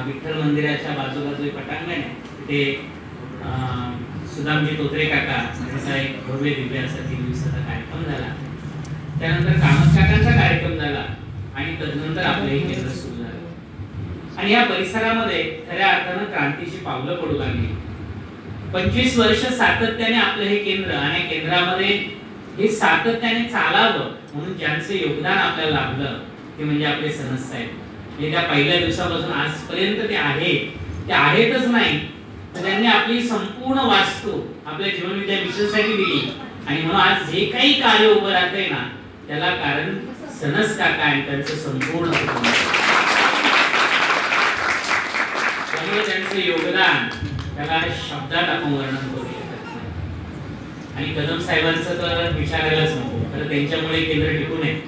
विठ्ठल मंदिराच्या बाजूला जो पटांगण आहे तिथे सुदामजी तोत्रे काका यांचा एक भव्य दिव्य असा 3 दिवसाचा कार्यक्रम झाला. त्यानंतर कामत काकांचा कार्यक्रम झाला आणि तदनंतर आपलं हे केंद्र सुरू झालं. आणि या परिसरामध्ये खऱ्या अर्थानं क्रांतीची पावलं पडू लागली. 25 वर्ष सातत्याने आपलं हे केंद्र आणि केंद्रामध्ये हे सातत्याने चालावं म्हणून ज्यांचं योगदान आपल्याला लाभलं ते म्हणजे आपले सनस साहेब. म्हणजे त्या पहिल्या दिवसापासून आजपर्यंत ते आहेतच नाही, त्यांनी आपली संपूर्ण वास्तू आपल्या जीवन विद्या मिशनसाठी दिली. आणि म्हणून आज जे काही कार्य उभं राहतंय ना त्याला कारण सनस काका आणि त्यांचं संपूर्ण कुटुंब. त्यामुळे त्यांचं योगदान त्याला शब्दात आपण वर्णन करू शकत नाही. आणि कदम साहेबांचं तर विचारायलाच नको, तर त्यांच्यामुळे केंद्र टिकून आहे.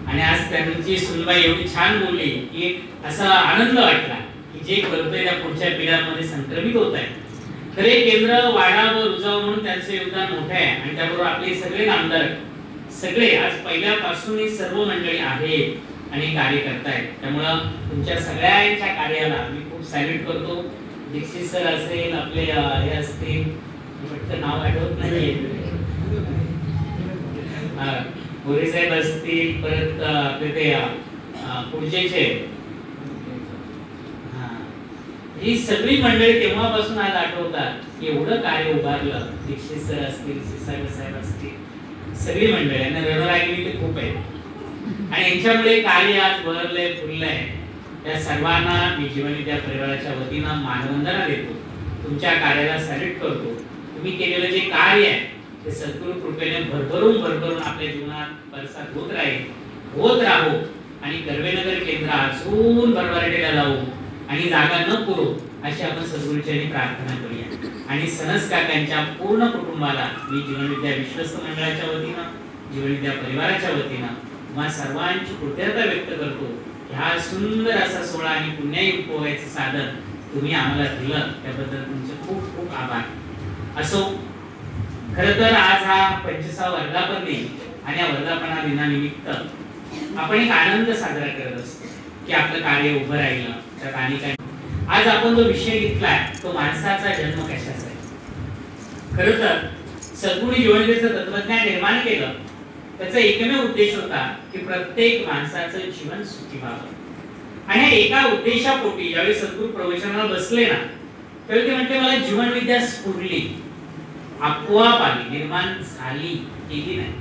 आणि आज त्यांची सुनबाई एवढी छान बोलली की असा आनंद वाटला की जे करतोय त्या पुढच्या पिढ्यांमध्ये संक्रमित होत आहे. तर हे केंद्र वाढावं रुजावं म्हणून त्यांचं योगदान मोठं आहे. आणि त्याबरोबर आपले सगळे नामदार सगळे आज पहिल्यापासून ही सर्व मंडळी आहेत आणि कार्य करतायत. त्यामुळं तुमच्या सगळ्यांच्या कार्याला मी खूप सॅल्यूट करतो. दीक्षित सर असेल, आपले हे असतील, फक्त नाव आठवत नाही, गोरे साहेब असतील, परत आपले ते पुढचेचे ही सगळी मंडळी तेव्हापासून आज आठवतात की एवढं कार्य उभारलं. दीक्षित सर असतील, साहेब असतील, सगळी मंडळी आणि रणरागिणी ते खूप आहे. आणि यांच्यामुळे कार्य आज बहरलंय, फुललंय. त्या सर्वांना मी जीवन विद्या परिवाराच्या वतीनं मानवंदना देतो. तुमच्या कार्याला सॅल्यूट करतो. तुम्ही केलेलं जे कार्य आहे ते सद्गुरू कृपेने भरभरून आपल्या जीवनात परसात होत राहो आणि कर्वेनगर केंद्र अजून भरभराटीला लावू आणि जागा न पुरो अशी आपण सद्गुरूचरणी प्रार्थना करूया. आणि सनस काकांच्या पूर्ण कुटुंबाला मी जीवन विद्या विश्वस्त मंडळाच्या वतीनं, जीवन विद्या परिवाराच्या वतीनं तुम्हा सर्वांची कृतज्ञता व्यक्त करतो. ह्या सुंदर असा सोहळा आणि पुण्यायुक्त पोहायचं साधन तुम्ही आम्हाला दिलं त्याबद्दल तुमचे खूप खूप आभार. असो, खरं तर आज हा 25वा वर्धापन दिन आणि या वर्धापना दिनानिमित्त आपण एक आनंद साजरा करत असतो की आपलं कार्य उभं राहिलं. त्यात आणि काय आज आपण जो विषय घेतलाय तो माणसाचा जन्म कशाचा आहे. खरं तर सद्गुरू जीवनविद्येचं तत्वज्ञान निर्माण केलं त्याचा एकमेव उद्देश होता की प्रत्येक माणसाचं जीवन सुखी व्हावं. आणि एका उद्देशापोटी ज्यावेळी सद्गुरू प्रवचनाला बसले ना त्यावेळी ते म्हणते मला जीवन विद्या स्फुरली, आपोआप आली, निर्माण झाली, केली नाही.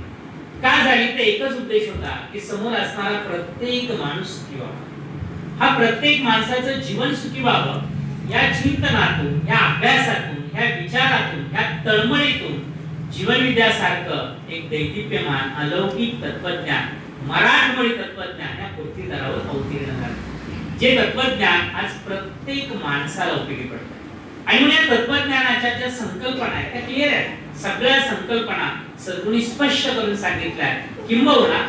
का झाली? तर एकच उद्देश होता की समोर असणारा प्रत्येक माणूस सुखी व्हावा. हा प्रत्येक माणसाचं जीवन सुखी व्हावं या चिंतनातून, या अभ्यासातून, ह्या विचारातून, ह्या तळमळीतून जीवन विद्यासारखं एक दैदिप्यमान अलौकिक तत्वज्ञान, मराठमोळी तत्वज्ञान या पृथ्वी तलावर अवतीर्ण झालं. जे तत्वज्ञान आज प्रत्येक माणसाला उपयोगी पडतं. आणि म्हणून या तत्वज्ञानाच्या ज्या संकल्पना आहेत त्या क्लिअर आहेत. सगळ्या संकल्पना सद्गुरूंनी स्पष्ट करून सांगितल्या आहेत. किंबहुना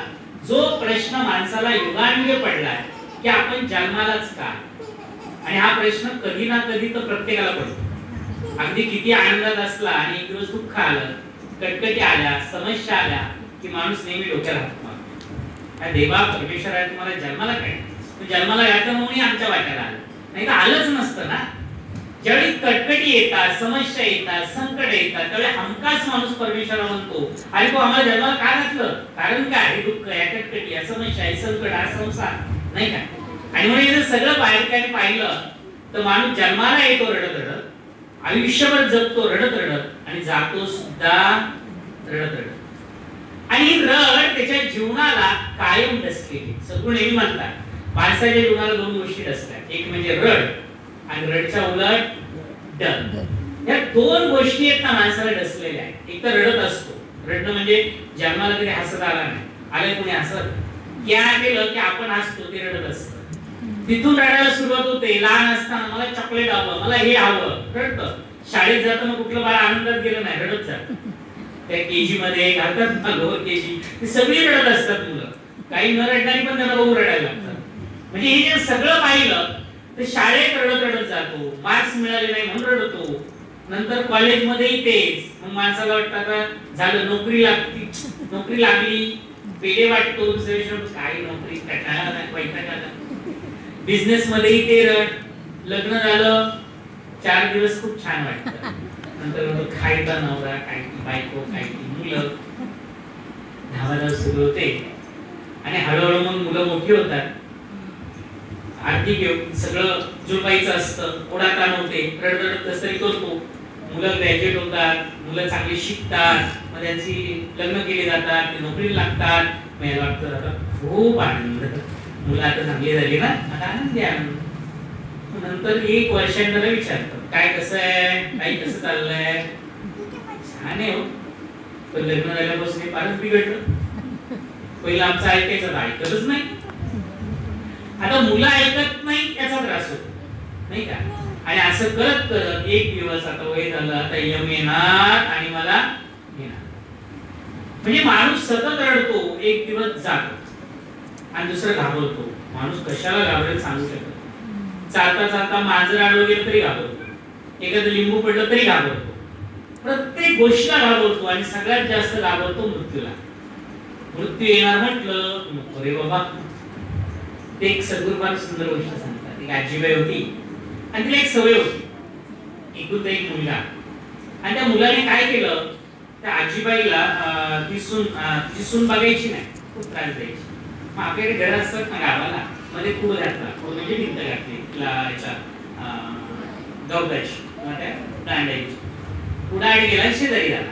जो प्रश्न माणसाला युगानुयुगे पडलाय की आपण जन्मालाच का, आणि हा प्रश्न कधी ना कधी तर प्रत्येकाला पडतो. अगदी किती आनंदात असला आणि एक दिवस दुःख आलं, कटकटी आल्या, समस्या आल्या की माणूस नेहमी डोक्याला हात मारतो. देवा परमेश्वरा तुम्हाला जन्माला काय, जन्माला याचं म्हणून आमच्या वाट्याला आलं, नाही तर आलंच नसतं ना. ज्यावेळी कटकटी येतात, समस्या येतात, संकट येतात त्यावेळी हमखास माणूस परमेश्वरा म्हणतो आणि तो आम्हाला जन्माला का घातलं, कारण काय, हे दुःख, या कटकटी, या समस्या, हे संकट, हा संसार, नाही का. आणि म्हणून जर सगळं बाहेर पाहिलं तर माणूस जन्माला येतो रडत रडत, आयुष्यभर जगतो रडत रडत आणि जातो सुद्धा रडत रडत. आणि रड त्याच्या जीवनाला कायम डसलेली. सद्गुरू नेहमी म्हणतात माणसाच्या जीवनाला 2 गोष्टी डसतात, एक म्हणजे रड आणि रडच्या उलट डर. या 2 गोष्टी आहेत ना माणसाला डसलेल्या आहेत. एक तर रडत असतो, रडणं म्हणजे जन्माला कधी हसत आला नाही, आले कोणी हसत क्या केलं की आपण हसतो, ते रडत असतं. तिथून रडायला सुरुवात होते. लहान असताना मला चॉकलेट हवं, मला हे हवं, रडतं. शाळेत जाताना कुठलं बाळ आनंदात गेलं नाही, रडत जातं. त्या केजी मध्ये घालतात ना लोअर केजी, ते सगळी रडत असतात मुलं. काही न रडणारी पण त्यांना बघून रडायला लागतात. म्हणजे हे जे सगळं पाहिलं तर शाळेत रडत रडत जातो, मार्क्स मिळाले नाही म्हणून रडतो. नंतर कॉलेजमध्येही तेच. मग माणसाला वाटतं आता झालं, नोकरी लागली, नोकरी लागली, पेढे वाटतो, दुसऱ्या काही नोकरी वैताग आला. बिझनेस मध्येही ते रड, लग्न झालं 4 दिवस खूप छान वाटतं, नंतर खायचा नवरा, काय ती बायको, काय ती मुलं, धावाधाव सुरू होते आणि हळूहळू मग मुलं मोठी होतात. आर्थिक सगळं जुळवायचं असतं, ओढाताण होते, रडरड कसं तरी करतो. मुलं ग्रॅज्युएट होतात, मुलं चांगली शिकतात, मग त्यांची लग्न केली जातात, ते नोकरीला लागतात. मग याला वाटतं आता खूप आनंद, मुलं आता चांगली झाली ना, आता आनंदी आनंद. नंतर 1 वर्षांना विचारतात काय कसं आहे, काही कसं चाललंय, छान आहे हो, पण लग्न झाल्यापासून हे फारच बिघडलं. पहिलं आमचं ऐकायचं, ऐकतच नाही. आता मुलं ऐकत नाही त्याचा त्रास होतो नाही का. आणि असं करत करत एक दिवस आता वय झालं, आता यम येणार आणि मला येणार. म्हणजे माणूस सतत रडतो, एक दिवस जातो आणि दुसरं घाबरतो. माणूस कशाला घाबरेल सांगू शकत. चालता चालता मांजर आडवं गेलं तरी घाबरतो, एखादं लिंबू पडलं तरी घाबरतो, प्रत्येक गोष्टीला घाबरतो आणि सगळ्यात जास्त घाबरतो मृत्यूला. मृत्यू येणार म्हटलं अरे बाबा. ते एक सद्गुरू फार सुंदर गोष्ट सांगतात. एक आजीबाई होती आणि तिला एक सवय होती, एकुलता एक मुलगा. आणि त्या मुलाने काय केलं, त्या आजीबाईला तिची सून बघायची नाही, खूप त्रास द्यायची. मग आपल्याकडे घर असतात ना गावाला, मध्ये खूप घातला, खूप म्हणजे भिंत घातली तिला याच्या गवताची किंवा त्या दांड्याची. पुढे आणि गेला शेजारी झाला.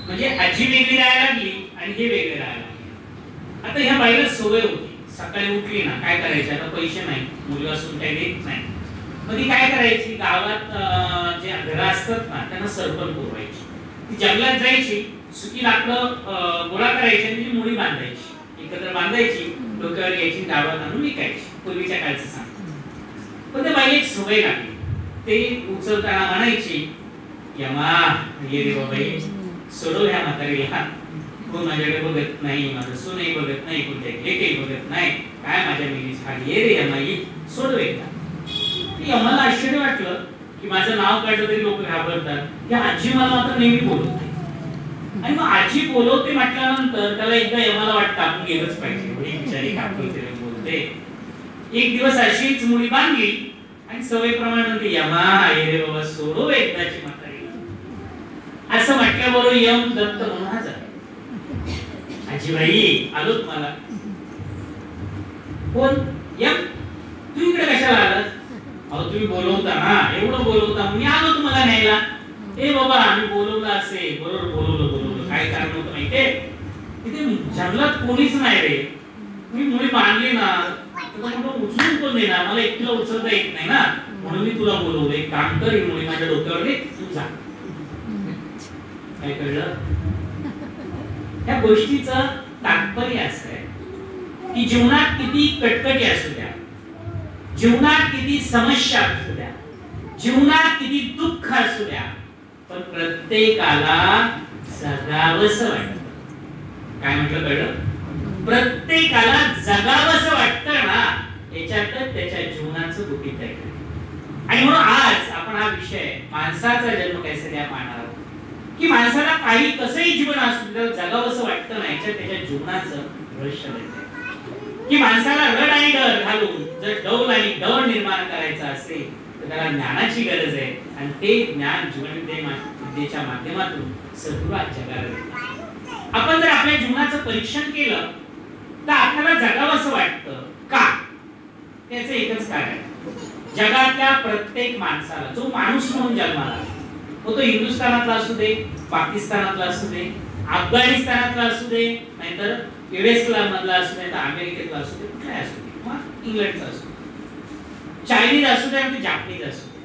म्हणजे आजी वेगळी राहायला लागली आणि हे वेगळे राहायला लागले. आता ह्या बाईला सवय होती, सकाळी उठली ना काय करायची, आता पैसे नाही, मुलगा असून काही देत नाही, मग ती काय करायची, गावात जे घरं असतात ना त्यांना सरपण पुरवायची. ती जंगलात जायची, सुकी लाकडं गोळा करायची आणि ती मुळी बांधायची, एकत्र बांधायची, डोक्यावर घ्यायची, गावात आणून विकायची. पूर्वीच्या काळचं सांग. पण त्या बाईला एक सवय लागली, ते उचलताना म्हणायची, यमा ये रे बाबाई, सोडव ह्या म्हातारीला, कोण माझ्याकडे बघत नाही, माझं सोनही बघत नाही, कोणत्या लेकही बघत नाही, काय माझ्या मिलीच हाल, ये रे यमाई, सोडव एकदा. यमाला आश्चर्य वाटलं की माझं नाव काढलं तरी लोक घाबरतात, की आजी मला मात्र नेहमी बोलवते. आणि मग आजी बोलवते म्हटल्यानंतर त्याला एकदा यमाला वाटतं आपण गेलंच पाहिजे, एवढी बिचारी कापून तिला बोलते. एक दिवस अशीच मुली बांधली आणि सवयीप्रमाणे म्हणते, यमा ये रे बाबा, सोडव एकदाची म्हातारी. असं म्हटल्याबरोबर यम दत्त म्हणून हजर. आजीबाई आलो तुम्हाला. कोण? यम. तू इकडे कशाला आलास? अहो तुम्ही बोलवता ना, एवढं बोलवता, मी आलो तुम्हाला न्यायला. ए बाबा आम्ही बोलवलं असे, बरोबर बोलवलं, काय कारण होतं माहितीये, तिथे जंगलात कोणीच नाही रे, मी मुली बांधली ना, उचलून कोण देणार, मला एकटीला उचलता येत नाही ना, म्हणून मी तुला बोलवलं. एक काम कर, मुली माझ्या डोक्यावर दे, तू जा. काय कळलं? या गोष्टीचं तात्पर्य असं आहे की जीवनात किती कटकटी असू द्या, जीवनात किती समस्या असू द्या, जीवनात किती दुःख असू द्या, पण प्रत्येकाला जगावंसं वाटतं. काय म्हटलं कळलं? प्रत्येकाला जगावंसं वाटतं ना, याच्यातच त्याच्या जीवनाचं गुपित आहे. आणि म्हणून आज आपण हा विषय माणसाचा जन्म कैसा पाहणार आहोत, की माणसाला काही कसंही जीवन असू त्याला जगावंसं वाटतं ना, याच्यात त्याच्या जीवनाचं रहस्य आहे. की माणसाला रड आणि डर घालून जर डौल आणि डर निर्माण करायचं असेल तर त्याला ज्ञानाची गरज आहे. आणि ते ज्ञान जीवनविद्येच्या माध्यमातून सद्गुरू आज जगाला देतात. आपण जर आपल्या जीवनाचं परीक्षण केलं तर आपल्याला जगावंसं वाटतं का? त्याचं एकच कारण आहे. जगातल्या प्रत्येक माणसाला, जो माणूस म्हणून जन्माला, तो हिंदुस्थानातला असू दे, पाकिस्तानातला असू दे, अफगाणिस्तानातला असू दे, नाहीतर युएसला मधला असू दे, तर अमेरिकेतला असू दे, कुठला असू दे, किंवा इंग्लंडचा असू दे, चायनीज असू दे आणि जापनीज असू दे,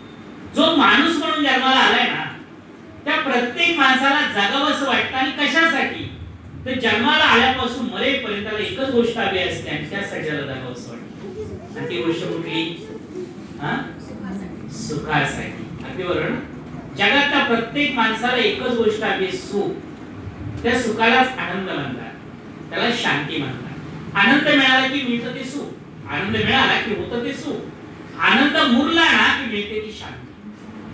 जो माणूस म्हणून जन्माला आलाय ना, त्या प्रत्येक माणसाला जगावंसं वाटतं. आणि कशासाठी? तर जन्माला आल्यापासून मरेपर्यंत त्याला एकच गोष्ट हवी असते आणि त्यासाठी त्याला जगावंसं वाटतं. आणि ती गोष्ट कुठली? सुखासाठी. अगदी बरोबर. जगातल्या प्रत्येक माणसाला एकच गोष्ट हवी, सुख. त्या सुखालाच आनंद म्हणतात, त्याला शांती म्हणतात. आनंद मिळाला की मिळतं ते सुख, आनंद मिळाला की होतं ते सुख, आनंद मुरला ना की मिळते ती शांती.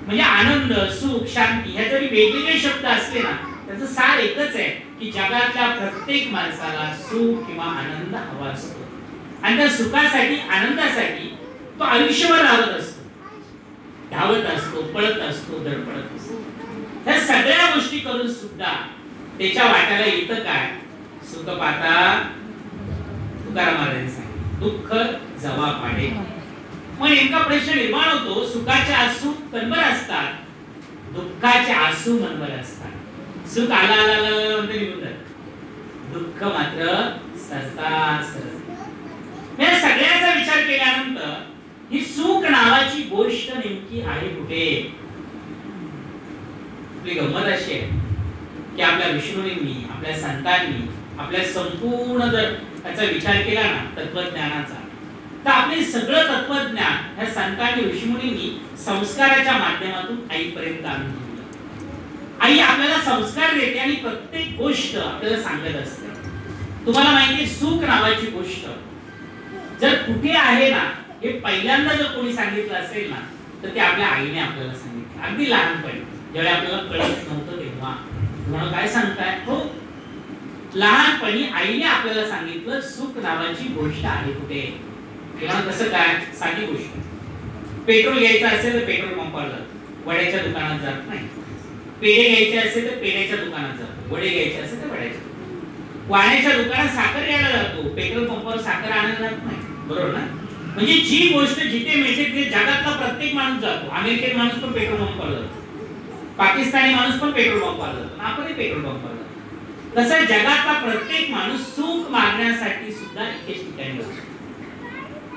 म्हणजे आनंद, सुख, शांती ह्या जरी वेगवेगळे शब्द असले ना, त्याचं सार एकच आहे की जगातल्या प्रत्येक माणसाला सुख किंवा आनंद हवा असतो. आणि त्या सुखासाठी, आनंदासाठी तो आयुष्यभर राहत असतो. धावत असतो, पळत असतो, धडपडत असतो. ह्या सगळ्या गोष्टी करून सुद्धा त्याच्या वाट्याला येतं काय? सुख पाहता तुकाराम महाराजांनी सांगितलं दुःख जवा पाडे. मग नेमका प्रश्न निर्माण होतो, सुखाचे आसू कणभर असतात, दुःखाचे आसू मनभर असतात. सुख आला आला आला म्हणते निघून जात, दुःख मात्र सहसा सरस. या सगळ्याचा विचार केल्यानंतर ही सुख नावाची गोष्ट नेमकी आहे कुठे? आपली गंमत अशी आहे की आपल्या ऋषीमुनींनी, आपल्या संतांनी आपल्या संपूर्ण जर त्याचा विचार केला ना तत्वज्ञानाचा, तर आपले सगळं तत्वज्ञान ह्या संतांनी, ऋषीमुनींनी संस्काराच्या माध्यमातून आईपर्यंत आणून दिलं. आई आपल्याला संस्कार देते आणि प्रत्येक गोष्ट आपल्याला सांगत असते. तुम्हाला माहिती आहे, सुख नावाची गोष्ट जर कुठे आहे ना हे पहिल्यांदा जर कोणी सांगितलं असेल ना तर ते आपल्या आईने आपल्याला सांगितलं. अगदी लहानपणी जेव्हा आपल्याला कळत नव्हतं तेव्हा. तुम्हाला काय सांगताय? हो, लहानपणी आईने आपल्याला सांगितलं सुख नावाची गोष्ट आहे कुठे. तेव्हा कसं काय? साधी गोष्ट, पेट्रोल घ्यायचं असेल तर पेट्रोल पंपावर जातो, वड्याच्या दुकानात जात नाही. पेढे घ्यायचे असेल तर पेढ्याच्या दुकानात जातो, वडे घ्यायचे असेल तर वड्याच्या. वाण्याच्या दुकानात साखर घ्यायला जातो, पेट्रोल पंपावर साखर आणायला जात नाही. बरोबर ना? म्हणजे जी गोष्ट जिथे मिळते तिथे जगातला प्रत्येक माणूस जातो. अमेरिकेत माणूस पण पेट्रोल पंपावर जातो, पाकिस्तानी माणूस पण पेट्रोल पंपावर जातो, आपणही पेट्रोल पंपावर जातो. तसं जगातला प्रत्येक माणूस सुख मागण्यासाठी सुद्धा एकेच ठिकाणी जातो.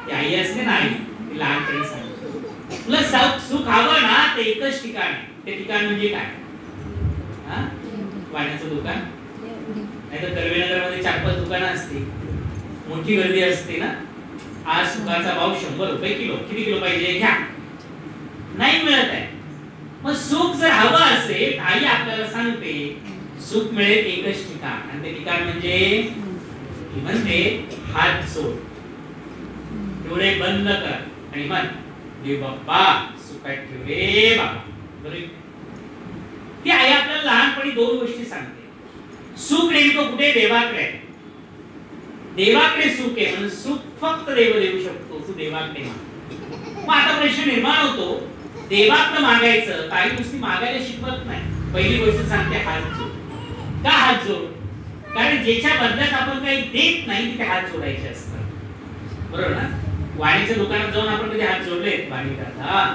ती आई असते ना, आई ती लहानपणी सांगते तुला सुख हवं ना ते एकच ठिकाण. ते ठिकाण म्हणजे काय? वाण्याचं दुकान, नाही तर कर्वेनगर मध्ये 4-5 दुकानं असते, मोठी गर्दी असते ना. आज सुखाचा भाव 100 रुपये किलो. किती किलो पाहिजे घ्या, नाही मिळत आहे. मग सुख जर हवं असेल, आई आपल्याला सांगते सुख मिळेल एकच ठिकाण, आणि ते ठिकाण म्हणजे म्हणते हात जोड, डोळे बंद कर आणि म्हण देव बाप्पा सुखात ठेव रे बाबा. बरोबर? ती आई आपल्याला लहानपणी 2 गोष्टी सांगते. सुख नेमकं कुठे? देवाकडे. देवाकडे सुख आहे, म्हणून सुख फक्त देव देऊ शकतो, तू देवाकडे माग. मग आता प्रश्न निर्माण होतो, देवाकडे मागायचं, काही गोष्टी मागायला शिकवत नाही. पहिली गोष्ट सांगते हात जोड. का हात जोड? कारण ज्याच्या बदल्यात आपण काही देत नाही तिथे हात जोडायचे असतात. बरोबर ना? वाणीच्या दुकानात जाऊन आपण कधी हात जोडले? वाणी दादा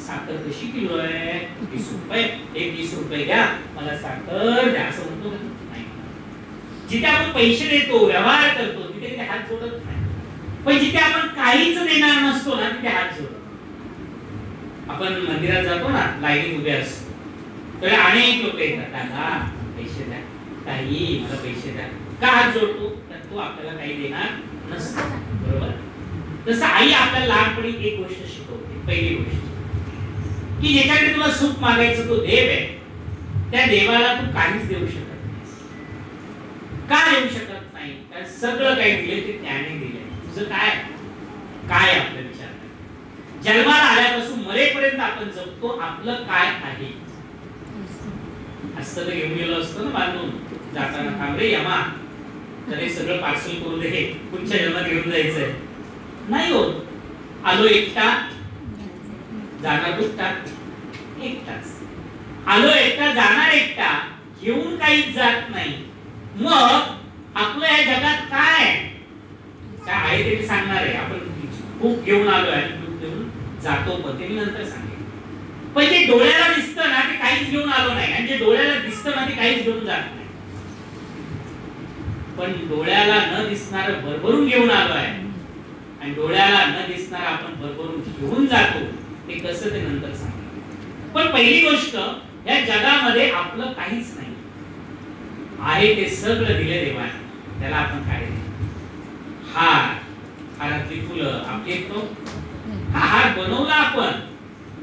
साखर कशी किलो आहे? 20 रुपये. एक 20 रुपये घ्या, मला साखर द्या असं म्हणतो का? नाही. जिथे आपण पैसे देतो, व्यवहार करतो तिथे ते हात जोडत नाही. पण जिथे आपण काहीच देणार नसतो ना तिथे हात जोडतो. आपण मंदिरात जातो ना, लाईनीत उभे असतो, तर अनेक लोक येतात, दादा पैसे द्या, ताई मला पैसे द्या. का हात जोडतो? तर तो आपल्याला काही देणार नसतो. बरोबर? तसं आई आपल्याला लहानपणी एक गोष्ट शिकवते. पहिली गोष्ट की ज्याच्याकडे तुला सुख मागायचं तो देव आहे, त्या देवाला तू काहीच देऊ शकत नाहीस. का देऊ शकत नाही? कारण सगळं काही दिले ते त्याने दिले. तुझं काय काय आपला विचार? जन्माला आल्यापासून मरेपर्यंत आपण जगतो, आपलं काय आहे? असं तर घेऊन गेलो असतो ना बांधून जाताना, थांब रे यमा तर हे सगळं पार्सल करू दे, पुढच्या जन्मात घेऊन जायचंय. नाही होत. आलो एकटा, जाणार दुसरा एकटाच. आलो एकटा, जाणार एकटा, घेऊन काहीच जात नाही. मग आपलं या जगात काय आहे ते सांगणार आहे. आपण खूप घेऊन आलो आहे, खूप घेऊन जातो, पण ते मी नंतर सांगेन. पण जे डोळ्याला दिसतं ना ते काहीच घेऊन आलो नाही, आणि जे डोळ्याला दिसतं ना ते काहीच घेऊन जात नाही. पण डोळ्याला न दिसणार भरभरून घेऊन आलो आहे, आणि डोळ्याला न दिसणार आपण भरभरून घेऊन जातो. ते कसं ते नंतर सांगणार. पण पहिली गोष्ट, या जगामध्ये आपलं काहीच नाही आहे, ते सगळं दिले देवाने. त्याला आपण काय हार, हारातली फुलं आपली येतो. हा हार बनवला आपण,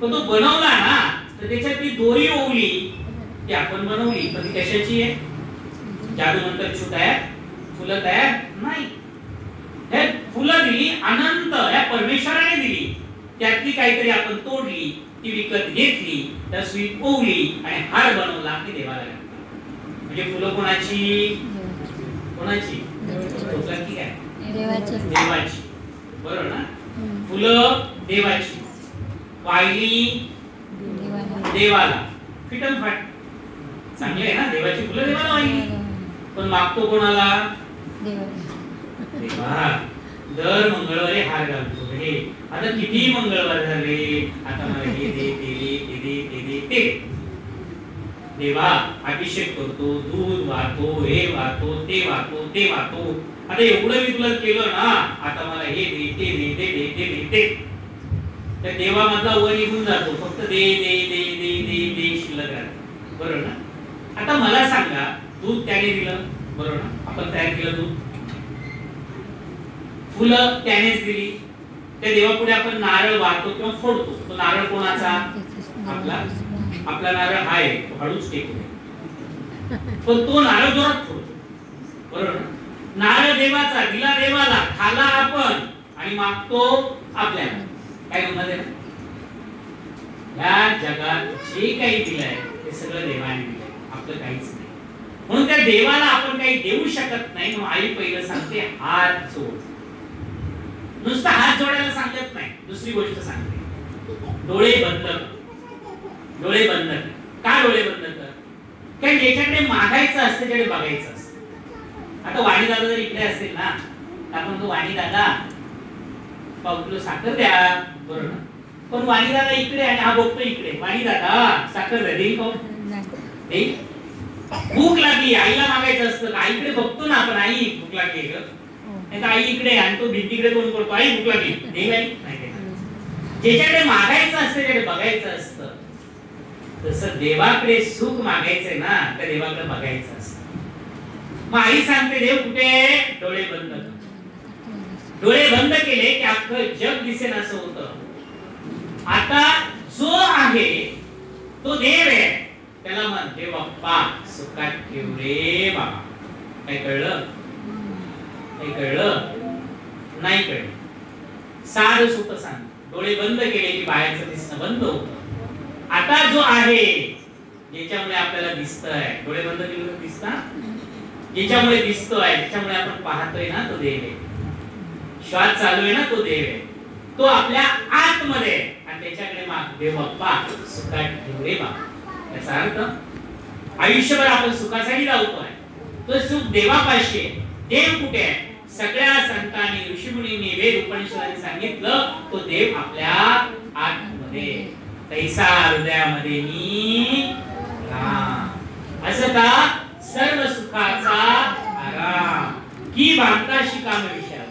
पण तो बनवला ना तर त्याच्यातली दोरी ओवली ती आपण बनवली, पण ती कशाची आहे? जादू मंत्र तयार, फुलं तयार नाही. हे फुलं दिली अनंत या परमेश्वराने दिली, त्यातली काहीतरी आपण तोडली, ती विकत घेतली, त्या सुई ओवली आणि हार बनवला, ते देवाला घातला. म्हणजे फुलं कोणाची? कोणाची? की काय? देवाची. बरोबर ना? फुलं देवाची, वाहिली देवाला. फिटम फाट चांगले आहे ना, देवाची फुलं देवाला वाहिली, पण मागतो कोणाला? देवा. दर मंगळवारी हार घालतो हे. आता किती मंगळवार झाले, आता मला हे दे, ते दे, ते दे, ते दे, ते. देवा अभिषेक करतो, दूध वाहतो, हे वाहतो, ते वाहतो, ते वाहतो. आता एवढं मी तुला केलं ना, आता मला हे दे, ते दे, ते दे, ते दे, ते. तर देवा मधला वर निघून जातो, फक्त दे दे दे दे दे दे शिल्लक राहतो. बरोबर ना? आता मला सांगा, दूध त्याने दिलं, बरोबर ना? आपण तयार केलं दूध, फुलं त्यानेच दिली, त्या देवापुढे आपण नारळ वाहतो किंवा फोडतो. तो नारळ कोणाचा? आपला. आपला नारळ आहे, तो हळूच टेकतो, पण तो नारळ जोरात फोडतो. बरोबर. नारळ देवाचा, दिला देवाला, खाला आपण आणि मागतो आपल्याला. काय गंमत आहे ना? या जगात जे काही दिलंय ते सगळं देवाने दिलंय, आपलं काहीच नाही. म्हणून त्या देवाला आपण काही देऊ शकत नाही. म्हणून आई पहिलं सांगते, हात जोड. नुसतं हात जोडायला सांगत नाही, दुसरी गोष्ट सांगते, डोळे बंद कर. डोळे बंद कर. का डोळे बंद कर? कारण ज्याच्याकडे मागायचं असतं त्याकडे बघायचं असतं. आता वाणी दादा जर इकडे असेल ना, आपण तो वाणी दादा 1 किलो साखर द्या, बरोबर. पण वाणी दादा इकडे आणि हा बघतो इकडे, वाणी दादा साखर द्या, देईल का? देईल. भूक लागली, आईला मागायचं असतं, आईकडे बघतो ना आपण, आई भूक लागली ग, नाही तर आई इकडे आणि तो भिंतीकडे तोंड करतो, आई भूक लागली, देईल आई? नाही. ज्याच्याकडे मागायचं असतं त्याकडे बघायचं असतं. तसं देवाकडे सुख मागायचंय ना, त्या देवाकडे बघायचं असतं. मग आई सांगते, देव कुठे? डोळे बंद कर. डोळे बंद केले की अख्खं जग दिसेन असं होतं. आता जो आहे तो देव आहे, त्याला म्हणते बाप्पा सुखात ठेव रे बाबा. काय कळलं? काही कळलं? नाही कळलं. साधं सोपं सांग. डोळे बंद केले की बाहेरचं दिसणं बंद होतं. आता जो आहे ज्याच्यामुळे आपल्याला दिसतंय, डोळे बंद केले तर दिसतात, ज्याच्यामुळे दिसतोय, ज्याच्यामुळे आपण पाहतोय ना, तो देव आहे. श्वास चालू आहे ना, तो देव आहे. तो आपल्या आतमध्ये आणि त्याच्याकडे माग, देव बाप्पा सुखात ठेव रे बाबा. याचा अर्थ आयुष्यभर आपण सुखासाठी लावतोय, तो सुख देवापाशी आहे. देव कुठे आहे? सगळ्या संतांनी, ऋषीमुनींनी, वेद उपनिषदांनी सांगितलं, तो देव आपल्या आतमध्ये. तैसा हृदयामध्ये मी राम. असं का? सर्व सुखाचा आराम की बांधता शिकाम विषय.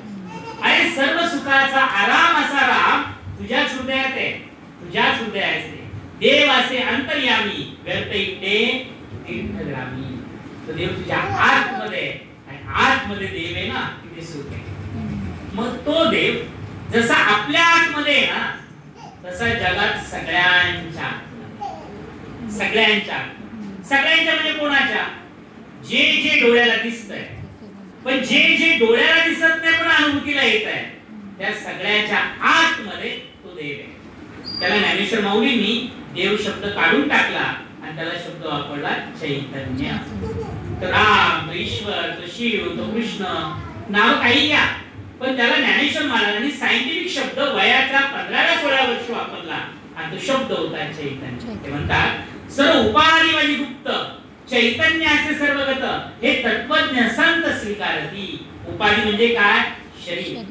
अरे सर्व सुखाचा आराम असा राम तुझ्याच हृदयात आहे, तुझ्याच हृदयात आहे. देव असे अंतर्यामी, व्यर्थ इकडे तीर्थग्रामी. तो देव तुझ्या आतमध्ये, आणि आतमध्ये देव आहे ना, तिथे सुख आहे. मग तो देव जसा आपल्या आतमध्ये आहे ना, तसा जगात सगळ्यांच्या सगळ्यांच्या सगळ्यांच्या म्हणजे कोणाच्या? जे जे डोळ्याला दिसतंय, पण जे जे डोळ्याला दिसत नाही पण अनुभूतीला येत आहे, त्या सगळ्याच्या आतमध्ये तो देव आहे. त्याला ज्ञानेश्वर माऊलींनी देव शब्द काढून टाकला आणि त्याला शब्द वापरला चैतन्य. तर राम, तो ईश्वर, तो शिव, तो कृष्ण, नाव काही घ्या, पण त्याला ज्ञानेश्वर महाराजांनी सायंटिफिक शब्द वयाच्या 15व्या-16व्या वर्षी वापरला आणि तो शब्द होता चैतन्य. ते म्हणतात सर्व उपाधी वाली गुप्त चैतन्य असे सर्वगत हे तत्वज्ञ संत स्वीकारती. उपाधी म्हणजे काय? शरीर.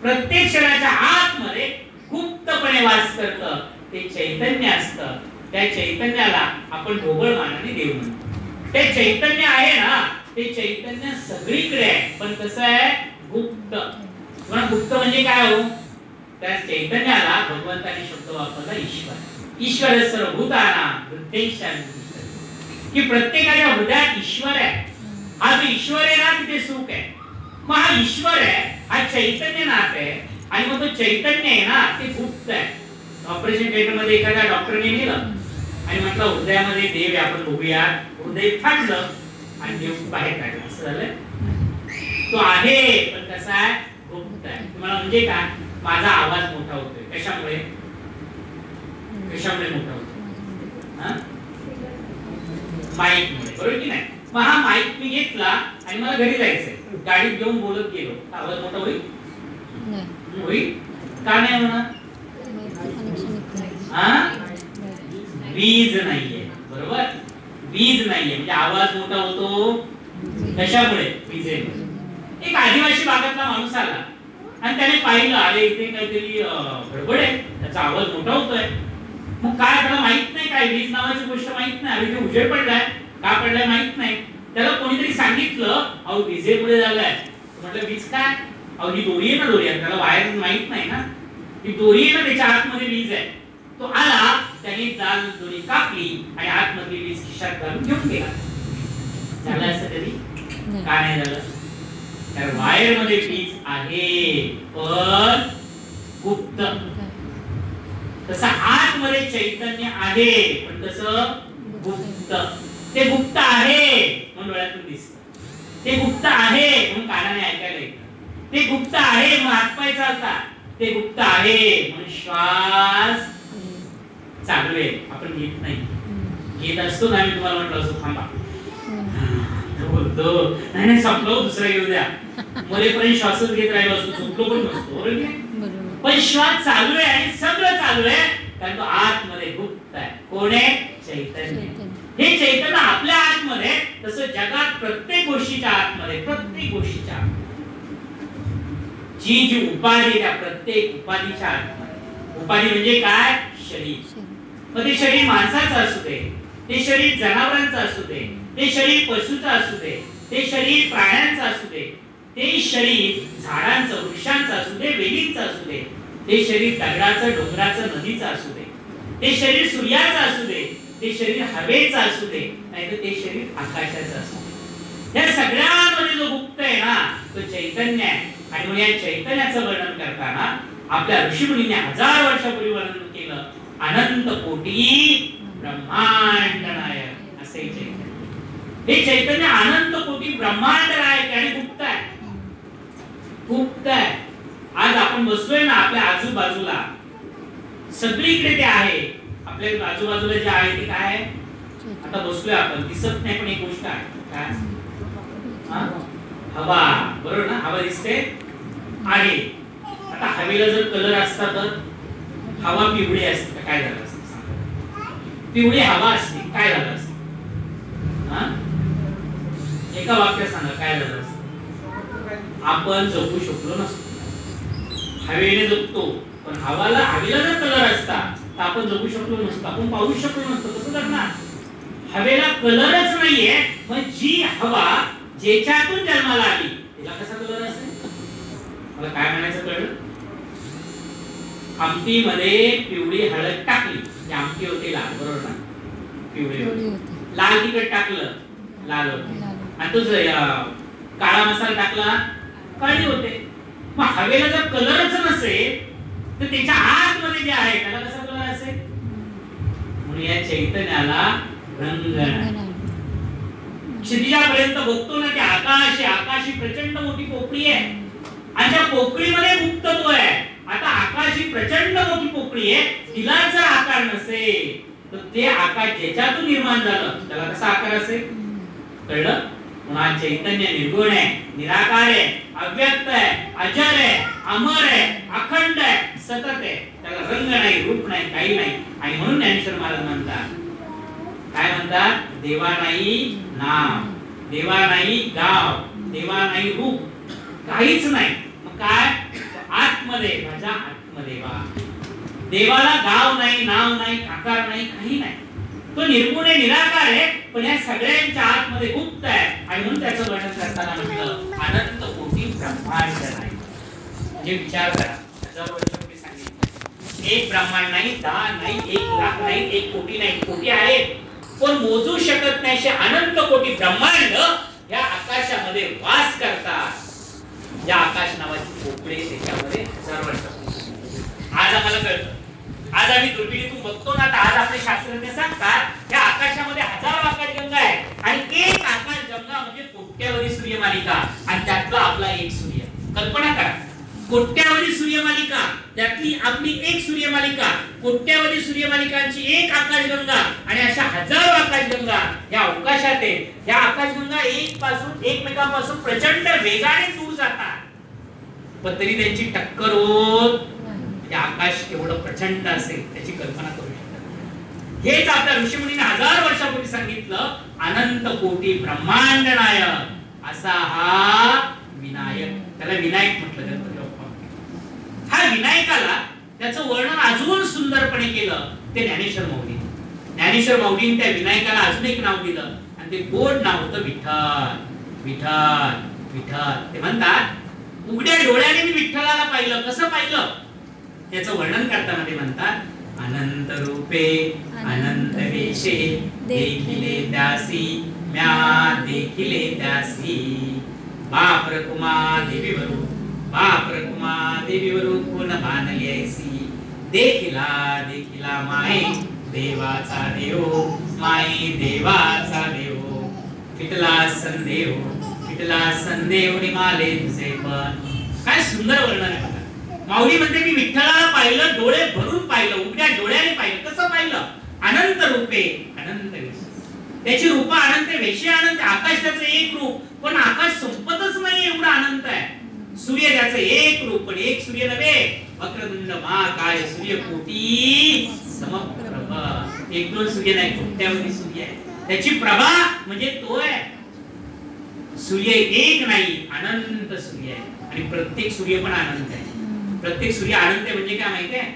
प्रत्येक शरीराच्या आतमध्ये गुप्तपणे वास करतं ते चैतन्य असतं. त्या चैतन्याला आपण ढोबळ मानाने देव म्हणतो. ते चैतन्य आहे ना, ते चैतन्य सगळीकडे आहे, पण कसं आहे? गुप्त. म्हणून गुप्त म्हणजे काय हो? त्या चैतन्याला भगवंताने शब्द वापरला ईश्वर. ईश्वर सर्वभूतानां हृदयेशान, की प्रत्येकाच्या हृदयात ईश्वर आहे. हा जो ईश्वर आहे ना, तिथे सुख आहे. मग हा ईश्वर आहे, हा चैतन्य नाथ आहे, आणि मग तो चैतन्य आहे ना, ते गुप्त आहे. ऑपरेशन थिएटर मध्ये एखाद्या डॉक्टरने नेलं आणि म्हटलं हृदयामध्ये देव आहे, आपण बघूया. हृदय फाटलं आणि देव बाहेर काढला. असं झालं. तो आहे पण कसा आहे? गुप्त आहे. तुम्हाला म्हणजे काय? माझा आवाज मोठा होतोय. कशामुळे? कशामुळे मोठा होतो? माईक मुळे. बरोबर की नाही? मग हा माईक मी घेतला आणि मला घरी जायचंय, गाडीत घेऊन बोलत गेलो, आवाज मोठा होईल? होईल? का नाही होणार? वीज नाहीये, बरोबर? वीज नाहीये म्हणजे आवाज मोठा होतो कशामुळे? विजेमुळे. एक आदिवासी भागातला माणूस आला आणि त्याने पाहिलं, अरे इथे काहीतरी गडबड आहे, त्याचा आवाज मोठा होतोय. मग काय, त्याला माहित नाही काय वीज नावाची गोष्ट माहित नाही. अरे इथे उजेड पडलाय, का पडलाय माहित नाही. त्याला कोणीतरी सांगितलं, अहो विजेमुळे झालंय. म्हटलं वीज काय? अहो ही दोरी आहे ना, दोरी आहे. त्याला वायर माहित नाही ना, ही दोरी आहे ना, त्याच्या आतमध्ये वीज आहे. तो आला, त्याने जाल दोरी कापली आणि आतमधली वीज खिशात घालून घेऊन गेला. झालं असं कधी? का नाही झालं? तर वायर मध्ये वीज आहे पण गुप्त. तसं आतमध्ये चैतन्य आहे पण कसं? गुप्त. ते गुप्त आहे म्हणून डोळ्यातून दिसतं, ते गुप्त आहे म्हणून कानाने ऐकायला येतं, ते गुप्त आहे म्हणून हातपाय चालतात, ते गुप्त आहे म्हणून श्वास चालू आहे. आपण घेत नाही. घेत असतो ना, मी तुम्हाला म्हटलं असं थांबा बोलतो नाही नाही संपलो, दुसरा येऊ द्या, मरेपर्यंत श्वासच घेत राहिलो असतो, झोपलो पण नसतो. पण श्वास चालू आहे आणि सगळं चालू आहे कारण तो आतमध्ये गुप्त आहे. कोण आहे? चैतन्य. हे चैतन्य आपल्या आतमध्ये, तसं जगात प्रत्येक गोष्टीच्या आतमध्ये, प्रत्येक गोष्टीच्या जी जी उपाधी, त्या प्रत्येक उपाधीच्या आतमध्ये. उपाधी म्हणजे काय? शरीर. मग ते शरीर माणसाचं असू दे, ते शरीर जनावरांचं असू दे, ते शरीर पशुचं असू दे, ते शरीर प्राण्यांचं असू दे, ते शरीर झाडांचं वृक्षांचं असू दे, वेलींचं असू दे, ते शरीर दगडाचं डोंगराचं नदीचं असू दे, ते शरीर सूर्याचं असू दे, ते शरीर हवेचं असू दे, नाहीतर ते शरीर आकाशाचं असू दे. या सगळ्यांमध्ये जो गुप्त आहे ना, तो चैतन्य आहे. आणि म्हणून या चैतन्याचं वर्णन करताना आपल्या ऋषीमुनींनी 1000 वर्षापूर्वी वर्णन केलं, अनंत कोटी ब्रह्मांड नायक असे चैतन्य. हे चैतन्य अनंत कोटी ब्रह्मांड नायक आणि गुप्त आहे. गुप्त आहे. आज आपण बसलोय ना, आपल्या आजूबाजूला सगळीकडे ते आहे. आपल्या आजूबाजूला जे आहे ते काय आहे? आता बसलोय आपण, दिसत नाही पण एक गोष्ट आहे. काय? हवा. बरोबर ना? हवा दिसते आहे. आता हवेला जर कलर असता तर हवा पिवळी असते, काय झालं असतं? पिवळी हवा असते, काय झालं असतं? एका वाक्यात सांगा काय झालं असतं? आपण जगू शकलो नसतो. हवेने जगतो पण हवेला जर कलर असता तर आपण जगू शकलो नसतो, आपण पाहू शकलो नसतो. कसं जगणार? हवेला कलरच नाहीये, मग जी हवा ज्याच्यातून जन्माला आली तिला कसा कलर असेल? मला काय म्हणायचं कळलं? आमटीमध्ये पिवळी हळद टाकली, ती आमटी होते लाल, बरोबर ना? पिवळी होती. लाल तिखट टाकलं, लाल होते. आणि तो काळा मसाला टाकला, काळी होते. मग हवेला जर कलरच नसेल तर त्याच्या आतमध्ये जे आहे त्याला कसा कलर असेल? म्हणून या चैतन्याला रंग नाही. क्षितिजापर्यंत बघतो ना, ते आकाश आहे. आकाश ही प्रचंड मोठी पोकळी आहे आणि त्या पोकळीमध्ये गुप्तत्व आहे. आता आकाश ही प्रचंड मोठी पोकळी आहे, तिला जर आकार नसेल तर ते आकाश ज्याच्यातून निर्माण झालं त्याला कसा आकार असेल? कळलं? म्हणून चैतन्य निर्गुण आहे, निराकार आहे, अव्यक्त आहे, अजर आहे, अमर आहे, अखंड आहे, सतत आहे. त्याला रंग नाही, रूप नाही, काही नाही. आणि म्हणून ज्ञानेश्वर महाराज म्हणतात, काय म्हणतात? देवा नाही नाम, देवा नाही गाव, देवा नाही रूप, काहीच नाही. मग काय? आत्मदेव, माझा आत्मदेवा. देवाला गाव नाही, नाव नाही, आकार नाही, काही नाही. तो निर्गुण आहे, निराकार आहे, पण या सगळ्यांच्या आतमध्ये गुप्त आहे. आणि म्हणून त्याचं वर्णन करताना म्हटलं अनंत कोटी ब्रह्मांड नाही. म्हणजे विचार करा, 1000 वर्षापूर्वी सांगितलं, एक ब्रह्मांड नाही, 10 नाही, 1 लाख नाही, 1 कोटी नाही, कोटी आहेत पण मोजू शकत नाही. असे अनंत कोटी ब्रह्मांड या आकाशामध्ये वास करतात. या आकाश नावाची पोकळी त्याच्यामध्ये 1000 वर्षापूर्वी. आज आम्हाला कळतं, आज आम्ही दुर्बिणीतून बघतो ना, तर आज आपले शास्त्रज्ञ सांगतात या आकाशामध्ये हजारो आकाशगंगा आहे आणि एक आकाशगंगा म्हणजे कोट्यावधी सूर्यमालिका आणि त्यातला आपला एक सूर्य. कल्पना करा, कोट्यावधी सूर्यमालिका, त्यातली आपली एक सूर्यमालिका, कोट्यावधी सूर्यमालिकांची एक आकाशगंगा आणि अशा हजारो आकाशगंगा या अवकाशात आहेत. या आकाशगंगा एकमेकांपासून प्रचंड वेगाने दूर जातात, पण तरी त्यांची टक्कर होत. आकाश केवढं प्रचंड असेल त्याची कल्पना करू शकता. हेच आपल्या ऋषीमुनीने 1000 वर्षापूर्वी सांगितलं. अनंत कोटी ब्रह्मांड नायक असा हा विनायक, त्याला विनायक म्हटलं गणपती बाप्पा. हा विनायकाला त्याचं वर्णन अजून सुंदरपणे केलं ते ज्ञानेश्वर माऊली. ज्ञानेश्वर माऊलीने त्या विनायकाला अजून एक नाव दिलं आणि ते गोड नाव होतं विठ्ठल. विठ्ठल विठ्ठल. ते म्हणतात उघड्या डोळ्याने मी विठ्ठलाला पाहिलं. कसं पाहिलं त्याचं वर्णन करताना ते म्हणतात, अनंत रूपे अनंत वेशे देखिले त्यासी म्या देखिले त्यासी. बाप रकुमा देवीवरू बाप रकुमा देवीवरू कोण बांधली ऐसी. देखिला देखिला माये देवाचा देव माये देवाचा देव. फिटला संदेव फिटला संदेव निमाले तुझे पण. काय सुंदर वर्णन आहे बघा. माऊली म्हणते मी विठ्ठलाला पाहिलं, डोळे भरून पाहिलं, उघड्या डोळ्याने पाहिलं. कसं पाहिलं? अनंत रूपे अनंत वेश. त्याची रूप अनंत, वेशे अनंत. आकाश त्याचं एक रूप, पण आकाश संपतच नाही एवढा अनंत आहे. सूर्य त्याचं एक रूप, पण एक सूर्य नव्हे. वक्रतुंड महाकाय सूर्यकोटी समप्रभ. एक दोन सूर्य नाही, कोट्यावधी सूर्य आहे. त्याची प्रभा म्हणजे तो आहे. सूर्य एक नाही, अनंत सूर्य आहे. आणि प्रत्येक सूर्य पण अनंत आहे. प्रत्येक सूर्य अनंत आहे म्हणजे काय माहिती आहे?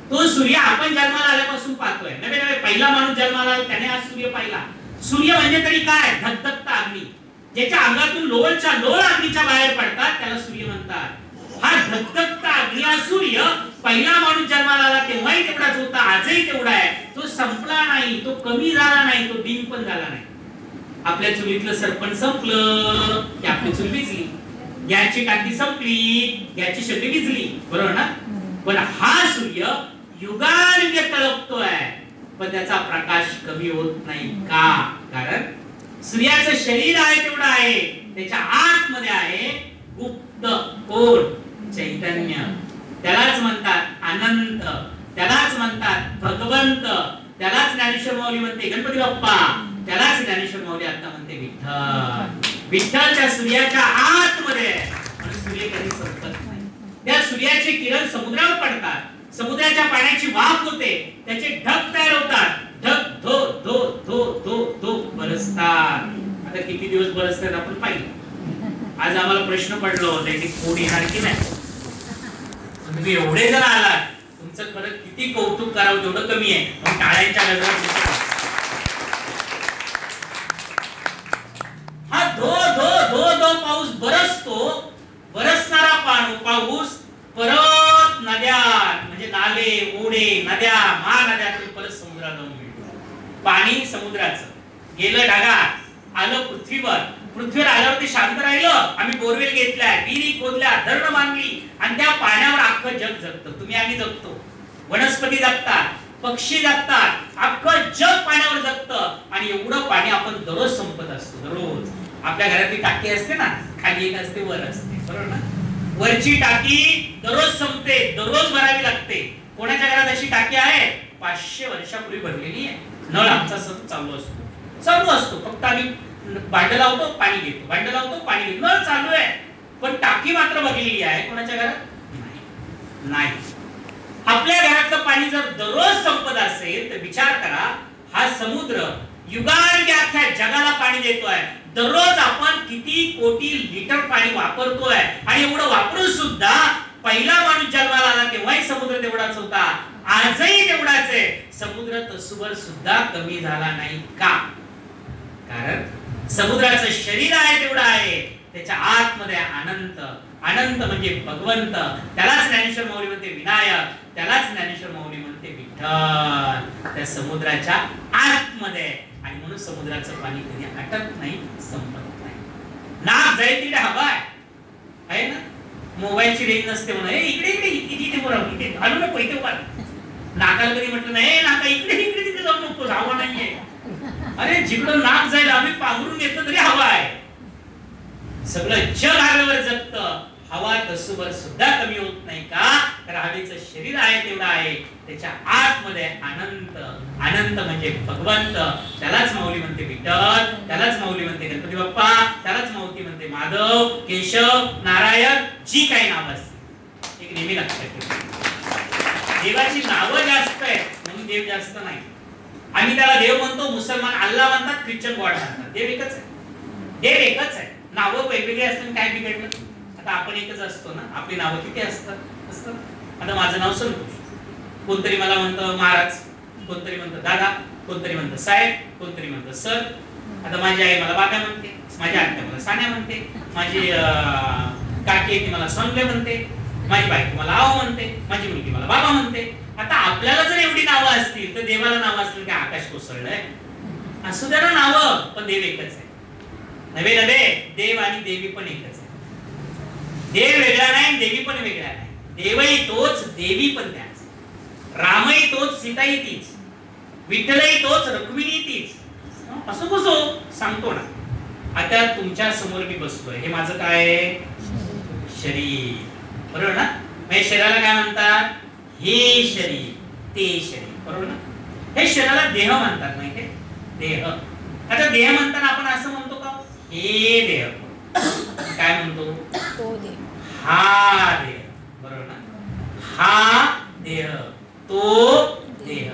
तो सूर्य आपण जन्माला आल्यापासून पाहतोय. नवे नवे पहिला माणूस जन्माला आला त्याने आज सूर्य पाहिला. सूर्य म्हणजे तरी काय? धगधगता अग्नी. ज्याच्या अंगातून लोळच्या लोळ अग्नीच्या बाहेर पडतात त्याला सूर्य म्हणतात. हा धगधगता अग्नी हा सूर्य पहिला माणूस जन्माला आला तेव्हाही तेवढाच होता, आजही तेवढा आहे. तो संपला नाही, तो कमी झाला नाही, तो डिम पण झाला नाही. आपल्या चुलीतलं सरपण संपलं की आपली चूल विझली. गॅसची टाकी संपली, गॅसची शेगडी विझली, बरोबर ना? पण हा सूर्य युगानुयुगे तळपतोय, पण त्याचा प्रकाश कमी होत नाही. का? कारण सूर्याचं शरीर आहे तेवढं आहे, त्याच्या आतमध्ये आहे गुप्त कोण चैतन्य. त्यालाच म्हणतात अनंत, त्यालाच म्हणतात भगवंत, त्यालाच ज्ञानेश्वर माऊली म्हणते गणपती बाप्पा, त्यालाच ज्ञानेश्वर माऊली आता म्हणते विठ्ठल. विठ्ठल त्या सूर्याच्या आतमध्ये आहे आणि सूर्य कधी संपत नाही. त्या सूर्याचे किरण समुद्रावर पडतात, समुद्राच्या पाण्याची वाफ होते, त्याचे ढग तयार होतात, ढग धो धो धो धो धो बरसतात. आता किती दिवस बरसतात आपण पाहिलं. आज आम्हाला प्रश्न पडला होता की कोण येणार की नाही. तुम्ही एवढे जण आलात, तुमचं खरं किती कौतुक करावं तेवढं कमी आहे. पण टाळ्यांच्या गजरात हा धो धो धो धो पाऊस बरसतो. बरसणारा पाऊस परत नद्या म्हणजे नाले ओढे नद्या महानद्यातून परत समुद्रात जाऊन मिळतो. पाणी समुद्राचं गेलं ढगात, आलं पृथ्वीवर. पृथ्वीवर आल्यावर ते शांत राहिलं. आम्ही बोरवेल घेतल्या, विहिरी खोदल्या, धरण बांधली आणि त्या पाण्यावर अख्खं जग जगतं. तुम्ही आम्ही जगतो, वनस्पती जगतात, पक्षी जगतात, अख्खं जग पाण्यावर जगतं. आणि एवढं पाणी आपण दररोज संपत असतो. दररोज आपल्या घरातली टाकी असते ना, खाली एक असते वर असते, बरोबर ना? वरची टाकी दररोज संपते, दररोज भरावी लागते. कोणाच्या घरात अशी टाकी आहे? 500 वर्षापूर्वी भरलेली आहे. नळ आमचा सतत चालू असतो. फक्त आम्ही भांड लावतो, पाणी घेतो, भांड लावतो, पाणी घेतो, नळ चालू आहे. पण टाकी मात्र भरलेली आहे. कोणाच्या घरात नाही. आपल्या घरातलं पाणी जर दररोज संपत असेल तर विचार करा, हा समुद्र युगानुयुगे अख्ख्या जगाला पाणी देतोय. दररोज आपण किती कोटी लिटर पाणी वापरतोय. आणि एवढं वापरून सुद्धा पहिला माणूस जन्माला आला तेव्हाही समुद्र तेवढाच होता, आजही तेवढाच आहे. समुद्र तसूभर सुद्धा कमी झाला नाही. का? कारण समुद्राचं शरीर आहे तेवढं आहे, त्याच्या आतमध्ये अनंत. अनंत म्हणजे भगवंत. त्यालाच ज्ञानेश्वर माऊली म्हणते विनायक, त्यालाच ज्ञानेश्वर माऊली म्हणते विठ्ठल. त्या समुद्राच्या आतमध्ये. आणि म्हणून समुद्राचं पाणी कधी आटत नाही, संपत नाही. नाक जाईल तिकडे हवा आहे ना. मोबाईलची रेंज नसते म्हणून इकडे इकडे इथे बरोबर इथे घालू नको, इथे उभा. नाकाला कधी म्हटलं नाही नाका इकडे इकडे तिकडे जाऊ नको, हवा नाहीये. अरे जिकडं नाक जाईल आम्ही पांघरून घेतलं तरी हवा आहे. सगळं जग हवेवर जगतं. हवा तसूभर सुद्धा कमी होत नाही. का? तर हवेचं शरीर आहे तेवढं आहे, त्याच्या आतमध्ये अनंत. अनंत म्हणजे भगवंत. त्यालाच माऊली म्हणते विठ्ठल, त्यालाच माऊली म्हणते गणपती बाप्पा, त्यालाच माऊली म्हणते माधव, केशव, नारायण, जी काही नाव असते. एक नेहमी लक्षात ठेवा, देवाची नावं जास्त आहेत म्हणजे देव जास्त नाही. आम्ही त्याला देव म्हणतो, मुसलमान अल्लाह म्हणतात, ख्रिश्चन गॉड म्हणतात. देव एकच आहे, देव एकच आहे. नावं वेगवेगळी असतील काय बिघडलं? आता आपण एकच असतो ना, आपली नावं किती असतात. आता माझं नाव संतोष, कोणतरी मला म्हणतं महाराज, कोणतरी म्हणतं दादा, कोणतरी म्हणतं साहेब, कोणतरी म्हणतं सर. आता माझी आई मला बाबा म्हणते, माझी आत्या मला सान्या म्हणते, माझी काकी आहे ती मला सोनले म्हणते, माझी बायको मला आव म्हणते, माझी मुलगी मला बाबा म्हणते. आता आपल्याला जर एवढी नावं असतील तर देवाला नावं असतील की आकाश कोसळलंय? असू द्या ना नावं, पण देव एकच आहे. नव्हे नव्हे, देव आणि देवी पण एकच आहे. देव वेगळा नाही, देवी पण वेगळा नाही. देवही तोच, देवी पण त्याच. रामही तोच, सीताही तीच, विठ्ठलही तोच, रुक्मिणी तीच. असं कसं सांगतो ना. आता तुमच्या समोर मी बसलोय, हे माझं काय शरीर, बरोबर ना? म्हणजे शरीराला काय म्हणतात? हे शरीर, ते शरीर, बरोबर ना? हे शरीराला देह म्हणतात, माहिती? देह. आता देह म्हणताना आपण असं म्हणतो का हे देह? काय म्हणतो? तो देह, हा देह, बरोबर ना? हा देह, तो देह,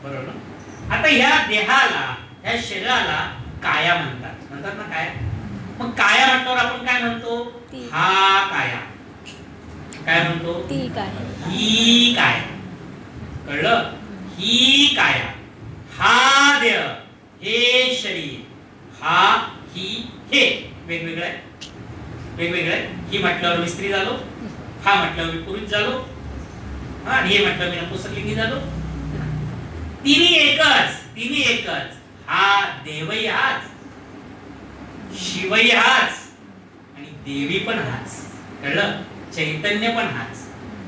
बरोबर ना? आता ह्या देहाला, ह्या शरीराला काया म्हणतात ना. काय मग काया म्हटल्यावर आपण काय म्हणतो? हा काया. काय म्हणतो? ती काया, ही काया. कळलं? ही काया, हा देह, हे शरीर, हा ही हे वेगवेगळं आहे, वेगवेगळं आहे. ही म्हटल्यावर मी स्त्री झालो, हा म्हटल्यावर मी पुरुष झालो, आणि हे म्हटल्यावर मी नपुंसकलिंगी झालो. तिन्ही एकच, तिन्ही एकच. हा देवही हाच, शिवही हाच, आणि देवी पण हाच. कळलं? चैतन्य पण हाच.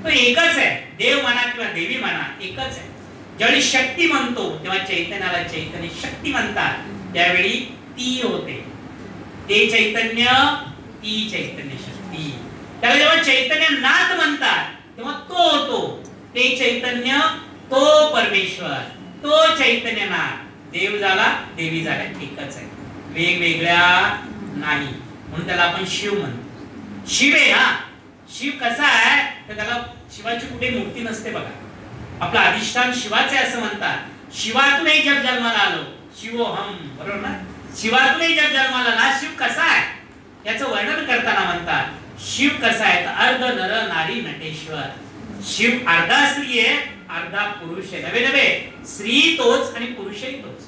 तो एकच आहे. देव म्हणा किंवा देवी म्हणा, एकच आहे. ज्यावेळी शक्ती म्हणतो तेव्हा चैतन्याला चैतन्य शक्ती म्हणतात, त्यावेळी ती होते. ते चैतन्य, ती चैतन्य शक्ती. त्याला जेव्हा चैतन्य नाथ म्हणतात तेव्हा तो होतो. ते चैतन्य, तो परमेश्वर, तो चैतन्य नाथ. देव झाला, देवी झाला, एकच आहे, वेगवेगळ्या नाही. म्हणून त्याला आपण शिव म्हणतो. शिव आहे हा. शिव कसा आहे तर त्याला शिवाची कुठे मूर्ती नसते बघा. आपलं अधिष्ठान शिवाचे असं म्हणतात. शिवातूनही जग जन्माला आलो, शिवोहम, बरोबर ना? शिवातूनही जग जन्माला आला. शिव कसा आहे याचं वर्णन करताना म्हणतात, शिव कसा आहे तर अर्ध नर नारी नटेश्वर. शिव अर्धा स्त्री आहे, अर्धा पुरुष आहे. नवे नवे, स्त्री तोच आणि पुरुषही तोच.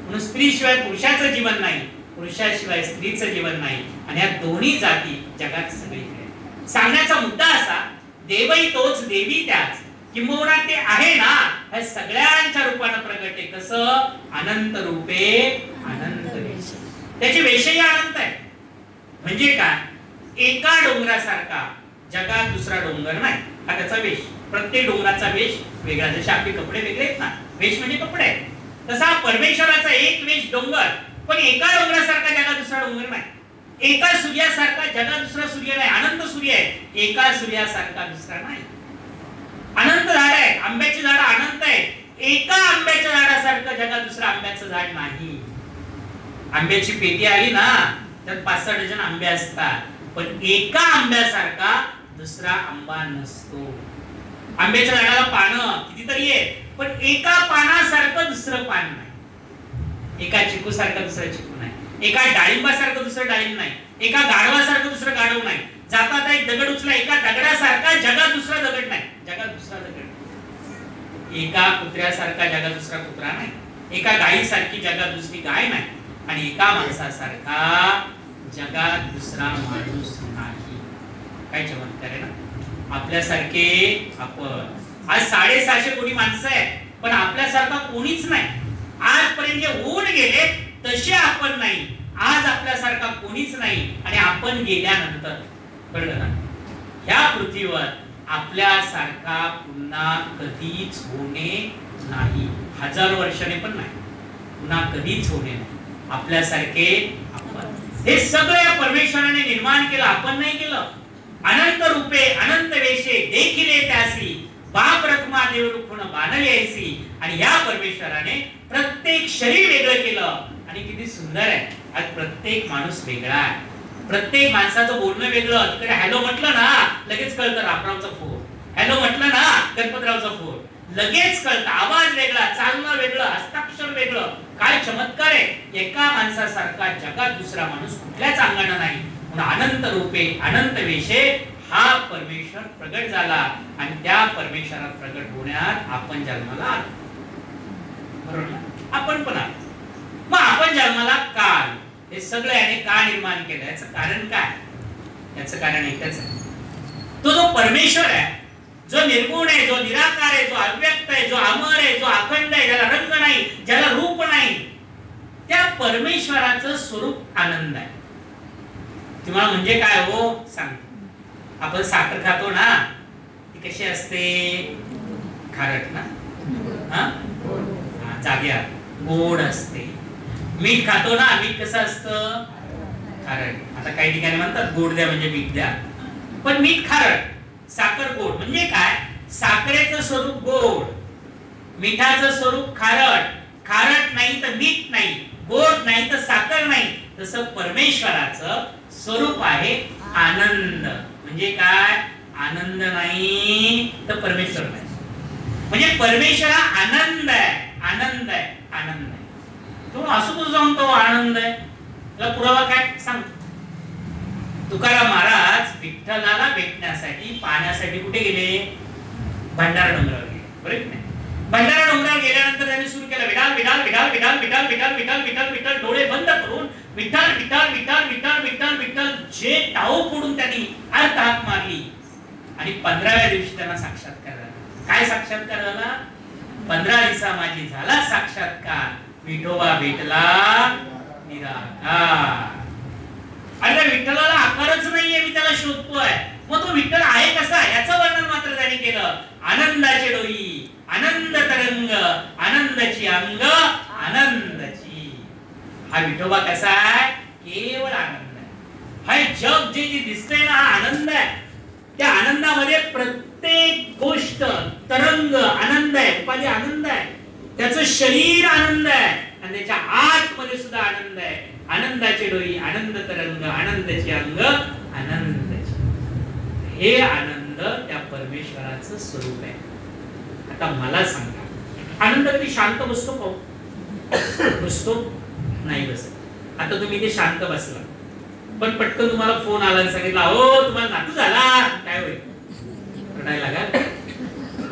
म्हणून स्त्री शिवाय पुरुषाचं जीवन नाही, पुरुषाशिवाय स्त्रीचं जीवन नाही. आणि या दोन्ही जाती जगात सगळीकडे. सांगण्याचा मुद्दा असा, देवही तोच, देवी त्याच. किंबहुना ते आहे ना, हे सगळ्यांच्या रूपानं प्रगट आहे. कसं? अनंत रूपे अनंत वेश. त्याचे वेशही अनंत आहे. म्हणजे काय? एका डोंगरासारखा जगात दुसरा डोंगर नाही, हा त्याचा वेश. प्रत्येक डोंगराचा वेश वेगळा. जसे आपले कपडे वेगळे आहेत ना, वेश म्हणजे कपडे आहेत, तसा परमेश्वराचा एक वेश डोंगर. पण एका डोंगरासारखा जगात दुसरा डोंगर नाही. एका सूर्यासारखा जगात दुसरा सूर्य नाही. अनंत सूर्य आहे, एका सूर्यासारखा दुसरा नाही. अनंत झाड आहे, आंब्याची झाड अनंत आहे. एका आंब्याच्या झाडासारखं जगात दुसरं आंब्याचं झाड नाही. आंब्याची पेटी आली ना तर 5-6 डझन आंबे असतात, पण एका आंब्यासारखा दुसरा आंबा नसतो. आंब्याच्या झाडाला पानं कितीतरी आहेत, पण एका पानासारखं दुसरं पान नाही. एका चिकू सारखं दुसरं चिकू नाही. एका डाळिंबासारखं दुसरं डाळिंब नाही. एका गाढवासारखं दुसरं गाढव नाही. जातात एक दगड उचला, एका दगडासारखा जगात दुसरा दगड नाही. जगात दुसरा दगड. एका कुत्र्यासारखा जगात दुसरा कुत्रा नाही. एका गायीसारखी जगात दुसरी गाय नाही. आणि एका माणसासारखा जगात दुसरा माणूस नाही. काय चमत्कार आहे ना. आपल्यासारखे आपण आज 750 कोटी माणसं आहेत, पण आपल्यासारखा कोणीच नाही. आजपर्यंत जे होऊन गेले तसे आपण नाही. आज आपल्यासारखा कोणीच नाही. आणि आपण गेल्यानंतर कळलं ना, ह्या पृथ्वीवर आपल्यासारखा पुन्हा कधीच होणे नाही. 1000 वर्षाने पण नाही, पुन्हा कधीच होणे नाही. आपल्यासारखे आपण. हे सगळं परमेश्वराने निर्माण केलं, आपण नाही केलं. अनंत रूपे अनंत वेशे देखिले त्यासी, बाप रखमा देव रुखुण बाणले ऐसी. आणि या परमेश्वराने प्रत्येक शरीर वेगळं केलं. आणि किती सुंदर आहे. आज प्रत्येक माणूस वेगळा आहे. प्रत्येक माणसाचं बोलणं वेगळं. तिकडे हॅलो म्हटलं ना लगेच कळतं रामरावचा फोन. हॅलो म्हटलं ना गणपतरावचा फोन, लगेच कळतं. आवाज वेगळा, चालणं वेगळं, हस्ताक्षर चमत्कार आहे. एका माणसासारखा जगात दुसरा माणूस कुठल्याच अंगाने नाही. म्हणून अनंत रूपे अनंत वेशे हा परमेश्वर प्रगट झाला आणि त्या परमेश्वरात प्रगट होण्यात आपण जन्माला आलो. बरोबर ना? आपण पण आलो. मग आपण जन्माला का आलो? हे सगळं याने का निर्माण केलं? याचं कारण काय? याचं कारण एकच आहे. तो जो परमेश्वर आहे, जो निर्गुण आहे, जो निराकार आहे, जो अव्यक्त आहे, जो अमर आहे, जो अखंड आहे, ज्याला रंग नाही, ज्याला रूप नाही, त्या परमेश्वराचं स्वरूप आनंद आहे. तुम्हाला म्हणजे काय हो सांगतो. आपण साखर खातो ना, ती कशी असते? खारट ना, जाग्या गोड असते. मीठ खातो ना, मीठ कसं असतं? खारट. आता काही ठिकाणी म्हणतात गोड द्या म्हणजे मीठ द्या, पण मीठ खारट, साखर गोड. म्हणजे काय? साखरेचं स्वरूप गोड, मिठाचं स्वरूप खारट. खारट नाही तर मीठ नाही, गोड नाही तर साखर नाही. तसं परमेश्वराचं स्वरूप आहे आनंद. म्हणजे काय? आनंद नाही तर परमेश्वर नाही. म्हणजे परमेश्वर आनंद आहे, आनंद आहे, आनंद आहे. तो असं जाऊन तो आनंद आहे. त्याला पुरावा काय सांग. तुकाराम महाराज विठ्ठलाला भेटण्यासाठी पाहण्यासाठी कुठे गेले? भंडारा डोंगरावर गेले. बरोबर नाही? भंडारा डोंगरावर गेल्यानंतर त्यांनी सुरू केलं विठाल विठाल विठाल विठाल विठाल विठाल विठाल विठाल विठाल. डोळे बंद करून विठाल विठाल विठाल विठाल विठाल विठाल जे टाऊ फोडून त्यांनी अर्थ हाक मारली. आणि 15व्या दिवशी त्यांना साक्षात्कार झाला. काय साक्षात्कार झाला? 15 दिवसा माझी झाला साक्षात्कार. विठोबा भेटला निराकार. अरे विठ्ठलाला आकारच नाहीये, मी त्याला शोधतोय. मग तो विठ्ठल आहे कसा याचं वर्णन मात्र त्यांनी केलं. आनंदाचे डोई, आनंद तरंग, आनंदाची अंग, आनंदाची. हा विठोबा कसा आहे? केवळ आनंद आहे. हा जग जे जे दिसतंय ना, हा आनंद आहे. त्या आनंदामध्ये प्रत्येक गोष्ट तरंग आनंद आहे, उपाधी आनंद आहे. त्याचं शरीर आनंद आहे आणि त्याच्या आतमध्ये सुद्धा आनंद आहे. आनंदाचे डोई, आनंद तरंग, आनंदाची अंग, आनंदाची. हे आनंद त्या परमेश्वराचं स्वरूप आहे. आता मला सांगा, आनंद कधी शांत बसतो का? बसतो नाही बसत. आता तुम्ही ते शांत बसला, पण पटकन तुम्हाला फोन आला आणि सांगितला हो तुम्हाला नातू झाला, काय होईल? रडायला लागा.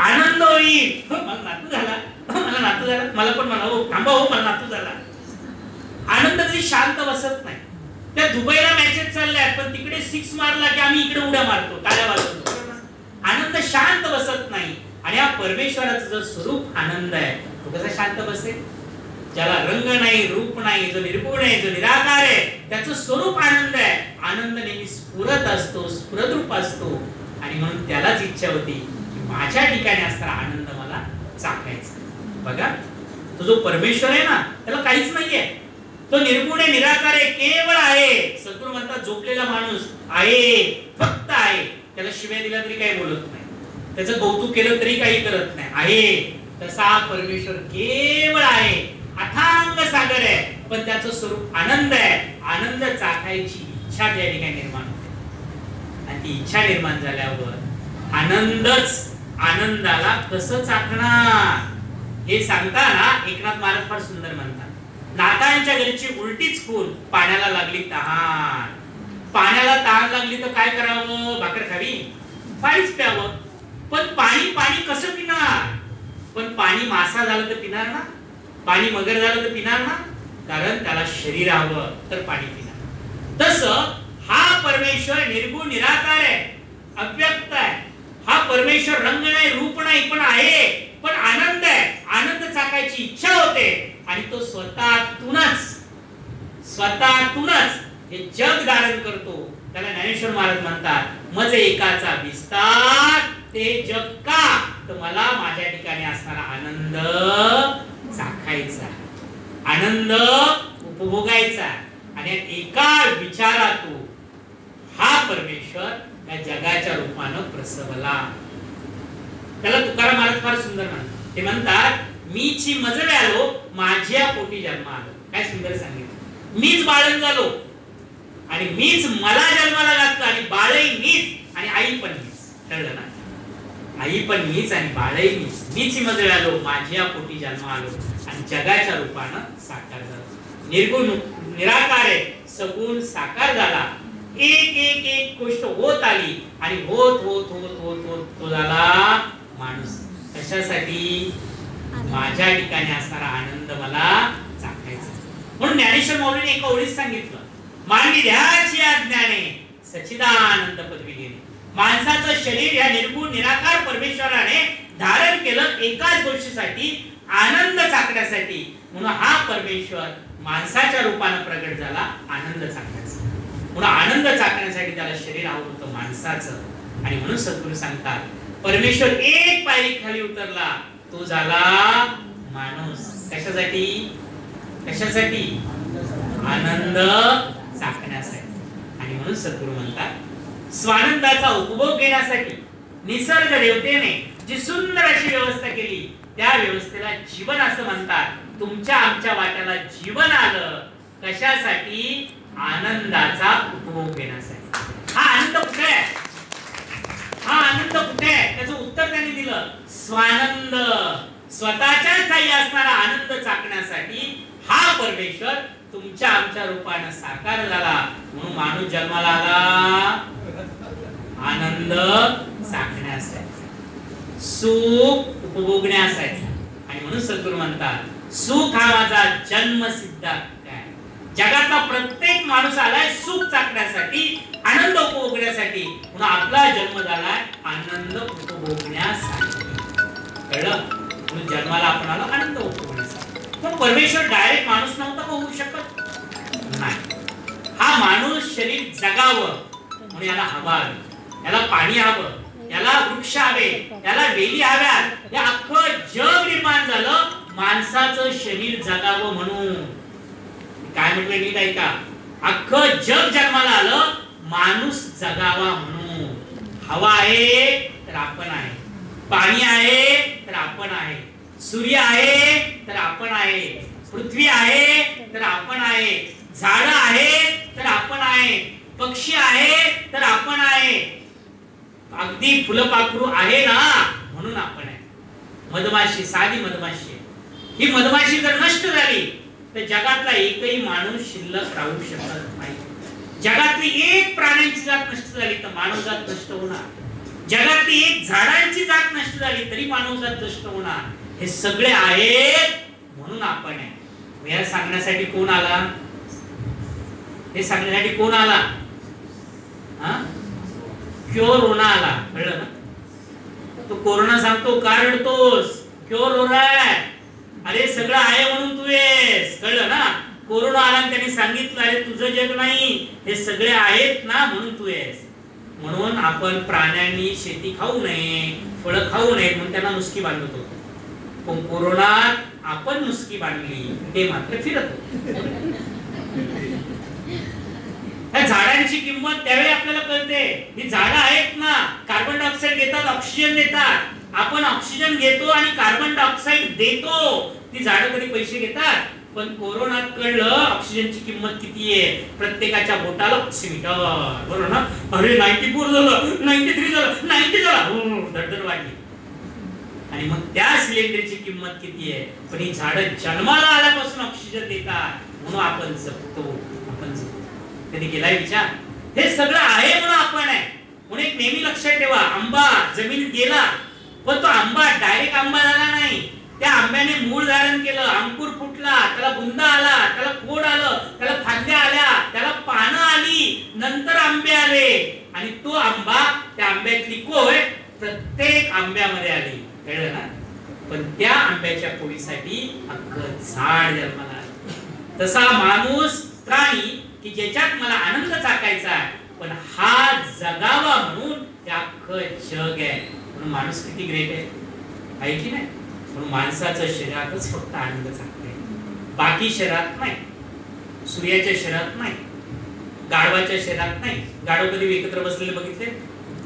आनंद होईल. मला नातू झाला, मला नातू झाला. मला पण म्हणा हो थांबा, हो मला नातू झाला. आनंद कधी शांत बसत नाही. त्या दुबईला मॅचेस चालल्यात, पण तिकडे 6 मारला की आम्ही इकडे उड्या मारतो, टाळ्या वाजवतो. आनंद शांत बसत नाही. आणि या परमेश्वराचं जो स्वरूप आनंद आहे, तो कसा शांत बसेल? ज्याला रंग नाही, रूप नाही, जो निर्गुण आहे, जो निराकार आहे, त्याचं स्वरूप आनंद आहे. आनंद नेहमी स्फुरत असतो, स्फुरद्रूप असतो. आणि म्हणून त्यालाच इच्छा होती की माझ्या ठिकाणी असणारा आनंद मला चाखायचा. बघा, तो जो परमेश्वर आहे ना, त्याला काहीच नाहीये. तो निर्गुण आहे, निराकार आहे, केवळ आहे. सद्गुरू म्हणतात झोपलेला माणूस आहे, फक्त आहे. त्याला शिव्या दिल्या तरी काही बोलत नाही, त्याचं कौतुक केलं तरी काही करत नाही. आहे तसा परमेश्वर केवळ आहे, अथांग सागर आहे, पण त्याचं स्वरूप आनंद आहे. आनंद चाखायची इच्छा त्या ठिकाणी निर्माण होते. आणि ती इच्छा निर्माण झाल्यावर आनंदच आनंदाला कसं चाखणार हे सांगताना एकनाथ महाराज फार सुंदर म्हणतात. नाथांच्या घरची उलटीच खून, पाण्याला लागली तहान. पाण्याला तहान लागली तर काय करावं? भाकर खावी, पाणीच प्यावं. पण पाणी पाणी कसं पिणार? पण पाणी मासा झालं तर पिणार ना, पाणी मगर झालं तर पिणार ना, कारण त्याला शरीर हवं तर पाणी पिणार. तसं हा परमेश्वर निर्गुण निराकार आहे, अव्यक्त आहे. हा परमेश्वर रंग नाही, रूप नाही, पण आहे, पण आनंद आहे. आनंद चाकायची इच्छा होते आणि तो स्वतःतूनच हे जग धारण करतो. त्याला ज्ञानेश्वर महाराज म्हणतात मज एकाचा विस्तार ते जग का, तर मला माझ्या ठिकाणी असणारा आनंद चाखायचा, आनंद उपभोगायचा. आणि एका विचारातून हा परमेश्वर या जगाच्या रूपानं प्रसवला. त्याला तुकाराम महाराज फार सुंदर म्हणतात. ते म्हणतात मीची मजवे आलो, माझ्या पोटी जन्म आलो. काय सुंदर सांगितलं. मीच बाळण झालो आणि मीच मला जन्माला घातलं आणि बाळही मीच आणि आई पण मीच. कळलं ना? आई पण मीच आणि बाळही मीच. मीच मजवे आलो, माझ्या पोटी जन्म आलो. आणि जगाच्या रूपानं साकार झाला. निर्गुण निराकार आहे, सगुण साकार झाला. एक एक एक गोष्ट होत आली आणि होत होत होत होत होत तो झाला माणूस. कशासाठी? माझ्या ठिकाणी असणारा आनंद मला चाखायचा. म्हणून ज्ञानेश्वर माऊलीने एका ओळीत सांगितलं, मानवी ध्याची अज्ञाने सच्चिदानंद पदवी घेणे. माणसाचं शरीर या निर्गुण निराकार परमेश्वराने धारण केलं एकाच गोष्टीसाठी, आनंद चाखण्यासाठी. म्हणून हा परमेश्वर माणसाच्या रूपाने प्रगट झाला आनंद चाखण्याचा. म्हणून आनंद चाखण्यासाठी त्याला शरीर आवडतं माणसाचं. आणि म्हणून सद्गुरू सांगतात, परमेश्वर एक पायरी खाली उतरला, तो झाला माणूस. कशासाठी? कशासाठी? आनंद चाखण्यासाठी. आणि म्हणून सद्गुरू म्हणतात, स्वानंदाचा उपभोग घेण्यासाठी निसर्ग देवतेने जी सुंदर अशी व्यवस्था केली, त्या व्यवस्थेला जीवन असं म्हणतात. तुमच्या आमच्या वाट्याला जीवन आलं कशासाठी? आनंदाचा उपभोग घेण्यासाठी. हा आनंद कुठे आहे? हा आनंद कुठे आहे? त्याचं उत्तर त्यांनी दिलं, स्वानंद. स्वतःच्या ठायी असणारा आनंद चाखण्यासाठी हा परमेश्वर तुमच्या आमच्या रूपाने साकार झाला. म्हणून माणूस जन्माला आला आनंद चाखण्यासाठी, सुख उपभोगण्यासाठी. आणि म्हणून सद्गुरू म्हणतात, सुख हा माझा जन्म सिद्ध आहे. जगातला प्रत्येक माणूस आलाय सुख चाखण्यासाठी, आनंद उपभोगण्यासाठी. म्हणून आपला जन्म झालाय आनंद उपभोगण्यासाठी. कळलं? म्हणून जन्माला आपण आलो आनंद उपभोगण्यासाठी. पण परमेश्वर डायरेक्ट माणूस नव्हता का होऊ शकत? नाही. हा माणूस शरीर जगावं म्हणून याला हवा हवी, याला पाणी हवं, याला वृक्ष हवे, याला वेली हव्यात. हे अख्खं जग निर्माण झालं माणसाचं शरीर जगावं म्हणून. काय म्हटलं नीट ऐका, अख्खं जग जन्माला आलं माणूस जगावा म्हणून. हवा आहे तर आपण आहे, पाणी आहे तर आपण आहे, सूर्य आहे तर आपण आहे, पृथ्वी आहे तर आपण आहे, झाड आहे तर आपण आहे, पक्षी आहे तर आपण आहे, अगदी फुलपाखरू आहे ना म्हणून आपण आहे. मधमाशी, साधी मधमाशी, ही मधमाशी जर नष्ट झाली तर जगातला एकही माणूस शिल्लक राहू शकत नाही. जगातली एक प्राण्यांची जात नष्ट झाली तर मानव जात नष्ट होणार. जगातली एक झाडांची जात नष्ट झाली तरी मानव जात नष्ट होणार. हे सगळे आहेत म्हणून आपण आहे. हे सांगण्यासाठी कोण आला? हे सांगण्यासाठी कोण आला? कोरोना आला. कळलं ना? तो कोरोना सांगतो का रडतोस? क्योर हो रहा है? अरे सगळं आहे म्हणून तू येस. कळलं ना? कोरोना आला आणि त्यांनी सांगितलं अरे तुझं जग नाही, हे सगळे आहेत ना म्हणून तू येस. म्हणून आपण प्राण्यांनी शेती खाऊ नये, फळं खाऊ नये म्हणून त्यांना मुसकी बांधत होतो. पण कोरोनात आपण मुसकी बांधली, ते मात्र फिरत होते. त्या झाडांची किंमत त्यावेळी आपल्याला कळते. ही झाडं आहेत ना, कार्बन डायऑक्साईड घेतात, ऑक्सिजन देतात. आपण ऑक्सिजन घेतो आणि कार्बन डायऑक्साईड देतो. ती झाडं कधी पैसे घेतात? पण कोरोनात कळलं ऑक्सिजनची किंमत किती आहे. प्रत्येकाच्या बोटाला ऑक्सिमीटर, बरोबर ना? अरे 94 झालं, 93 झालं, 90 झालं, धडधड वाढली. आणि मग त्या सिलेंडरची किंमत किती आहे. पण ही झाडं जन्माला आल्यापासून ऑक्सिजन देतात म्हणून आपण जगतो. आपण जगतो. कधी केलाय विचार? हे सगळं आहे म्हणून आपण आहे. म्हणून एक नेहमी लक्षात ठेवा, आंबा जमिनीत गेला पण तो आंबा डायरेक्ट आंबा झाला नाही. त्या आंब्याने मूळ धारण केलं, अंकुर फुटला, त्याला बुंदा आला, त्याला खोड आलं, त्याला फांद्या आल्या, त्याला पानं आली, नंतर आंबे आले. आणि तो आंबा, त्या आंब्यातली कोय प्रत्येक आंब्यामध्ये आली. कळलं ना? पण त्या आंब्याच्या कोळीसाठी अख्खं झाड जन्माला आलं. तसा माणूस, प्राणी की ज्याच्यात मला आनंद चाकायचा आहे, पण हा जगावा म्हणून ते अख्खं जग आहे. म्हणून माणूस किती ग्रेट आहे की नाही? म्हणून माणसाचं शरीरातच फक्त आनंद चाकते, बाकी शरीरात नाही. सूर्याच्या शरीरात नाही, गाढवाच्या शरीरात नाही. गाढव कधी एकत्र बसलेले बघितले?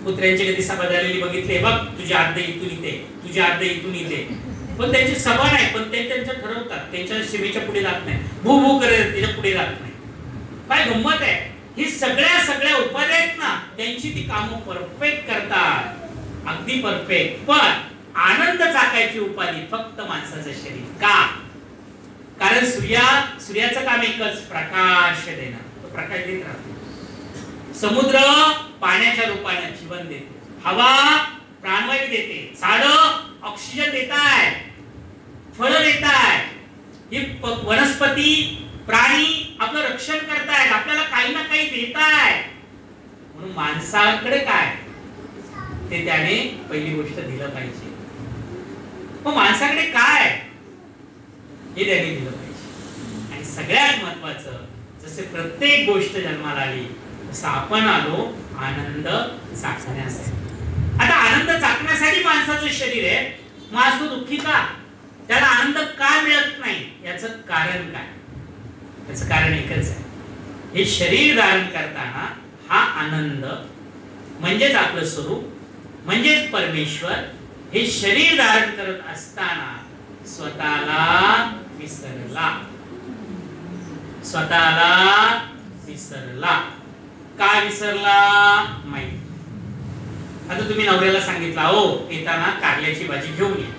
कुत्र्यांची कधी सभा झालेली बघितले? बघ तुझी अर्ध इथून इथे, तुझी अर्ध इथून इथे. पण त्यांची सभा नाही, पण ते त्यांचं ठरवतात. त्यांच्या सीमेच्या पुढे जात नाही, भू भू करत त्याच्या पुढे जात नाही. काय गंमत आहे. ही सगळ्या उपाध्या आहेत ना, त्यांची ती कामं परफेक्ट करतात, अगदी परफेक्ट. पण आनंद चाकायची उपाधी फक्त माणसाचं शरीर. का? कारण सूर्याचं काम एकच, प्रकाश देणं. तो प्रकाश देत राहतो. समुद्र पाण्याच्या रूपाने जीवन देते, हवा प्राणवायू देते, झाडं ऑक्सिजन देताय, फळं देताय, ही वनस्पती प्राणी आपलं रक्षण करतायत, आपल्याला काही ना काही देताय. म्हणून माणसाकडे काय ते त्याने पहिली गोष्ट दिलं पाहिजे. मग माणसाकडे काय हे त्याने दिलं पाहिजे. आणि सगळ्यात महत्वाचं, जसे प्रत्येक गोष्ट जन्माला आली तसं आपण आलो आनंद चाखण्यासाठी. आता आनंद चाखण्यासाठी माणसाचं शरीर आहे. मग आज तो दुःखी का? त्याला आनंद का मिळत नाही? याचं कारण काय? याचं कारण एकच आहे, हे शरीर धारण करताना हा आनंद म्हणजेच आपलं स्वरूप म्हणजेच परमेश्वर, हे शरीर धारण करत असताना स्वतःला विसरला. स्वतःला विसरला. का विसरला? माहिती. आता तुम्ही नवऱ्याला सांगितलं, हो येताना कारल्याची भाजी घेऊन ये.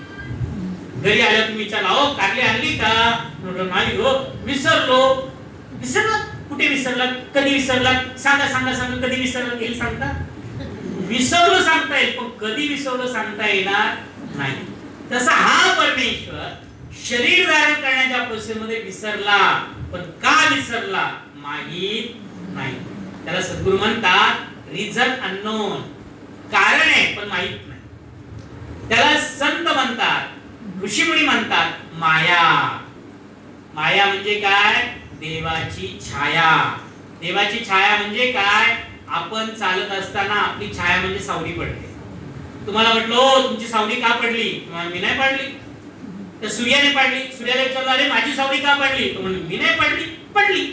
घरी आल्या तुम्ही विचारला, हो कारली आणली का? नाही हो, विसरलो. विसरला? कुठे विसरला? कधी विसरला? सांगा सांगा सांगा, कधी विसरला येईल सांगता? विसरलो सांगता येईल, पण कधी विसरलो सांगता येणार नाही. तसा हा परमेश्वर शरीर धारण करण्याच्या प्रोसेस मध्ये विसरला, पण का विसरला माहित नाही. त्याला सद्गुरू म्हणतात रिझन अननोन, कारण आहे पण माहित नाही. त्याला संत म्हणतात, ऋषीमुनी म्हणतात माया. माया म्हणजे काय? देवाची छाया. देवाची छाया म्हणजे काय? आपण चालत असताना आपली छाया म्हणजे सावली पडते. तुम्हाला म्हटलं तुमची सावली का पडली? मी नाही पडली. तर सूर्याने पडली. सूर्याला विचारलं, अरे माझी सावली का पडली? तो म्हणजे मी नाही पडली. पडली.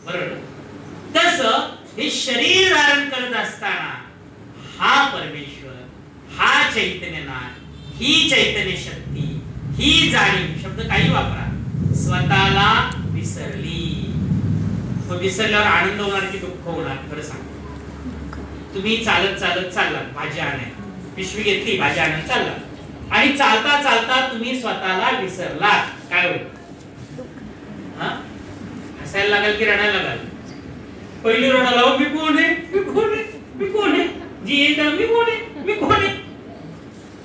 बरोबर. तसं हे शरीर धारण करत असताना हा परमेश्वर, हा चैतन्यनाथ, ही चैतन्य शक्ती, ही जाणीव, शब्द काही वापरा, स्वतःला विसरली. विसरल्यावर आनंद होणार की दुःख होणार? खरं सांग. तुम्ही चालत चालत चाललात भाजी आणायला, पिशवी घेतली, भाजी आणायला चाललात, आणि चालता चालता तुम्ही स्वतःला विसरलात. काय होईल? हसायला लागाल की रडायला लागाल? पहिली रडायला, मी कोण आहे, मी कोण आहे, मी कोण आहे, जी येईल मी कोण आहे, मी कोण आहे.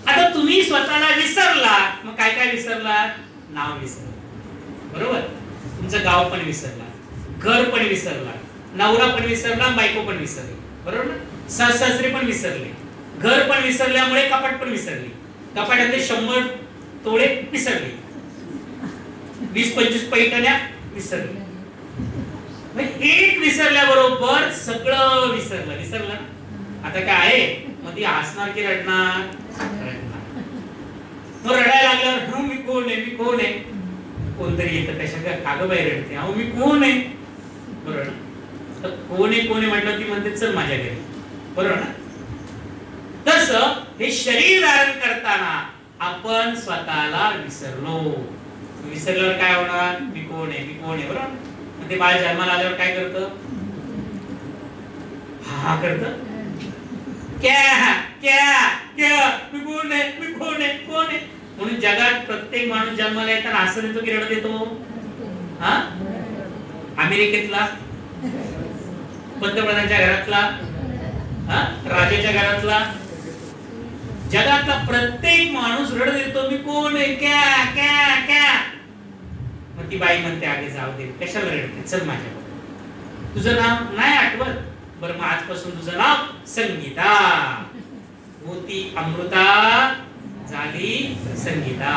आता तुम्ही स्वतःला विसरला, मग काय काय विसरला? नाव विसरला, बरोबर, तुमचं गाव पण विसरला, घर पण विसरला, नवरा पण विसरला, बायको पण विसरली, बरोबर ना. सास सासरे पण विसरले, घर पण विसरल्यामुळे कपाट पण विसरली, कपाटातले 100 तोळे विसरले, 20-25 पैठण्या विसरल्या. एक विसरल्याबरोबर सगळं विसरलं. विसरलं ना. आता काय आहे? मग ती हसणार की रडणार? रडणार. मग रडायला लागल्यावर मी कोण आहे, मी कोण आहे, कोणतरी येतं कशा कागं बाई रडते, अहो मी कोण आहे, बरोबर. तर कोण आहे कोण आहे म्हटलं की म्हणते चल माझ्या घरी, बरोबर ना. तसं हे शरीर धारण करताना आपण स्वतःला विसरलो. विसरल्यावर काय होणार? मी कोण आहे, मी कोण आहे, बरोबर. मग ते बाळ जन्माला आल्यावर काय करतं? हा करतं, क्या क्या क्या, मी कोण आहे, मी कोण आहे, कोण आहे. म्हणून जगात प्रत्येक माणूस जन्माला येताना हसत येतो की रडत येतो? हा, अमेरिकेतला पंतप्रधानाच्या घरातला, हा, राजाच्या घरातला, जगातला प्रत्येक माणूस रडत येतो, मी कोण आहे, क्या क्या क्या. मग ती बाई म्हणते, आगे जाऊ दे, कशाला रडते, चल माझ्याकडे. तुझं नाव नाही आठवत? बरं, मग आजपासून तुझं नाव संगीता. होती अमृता, झाली संगीता.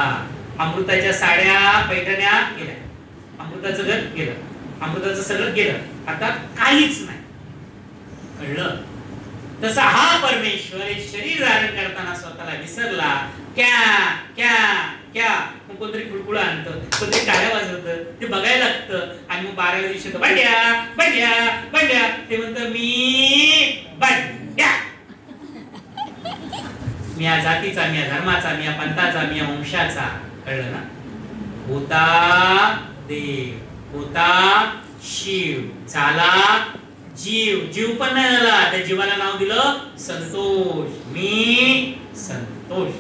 अमृताच्या साड्या पैठण्या गेल्या, अमृताचं घर गेलं, अमृताचं सगळं गेलं, आता काहीच नाही. कळलं? तसा हा परमेश्वर हे शरीर धारण करताना स्वतःला विसरला. क्या क्या क्या. मग कोणतरी कुळकुळा आणतं, कोणतरी टाळ्या वाजवतं, ते बघायला लागतं. आणि मग 12व्या दिवशी बंड्या बंड्या बंड्या, ते म्हणतं मी बंड्या. मी या जातीचा, मी या धर्माचा, मी या पंथाचा, मी या वंशाचा. कळलं ना. होता देव, होता शिव, झाला जीव. जीव पण नाही झाला, त्या जीवाला नाव दिलं संतोष. मी संतोष.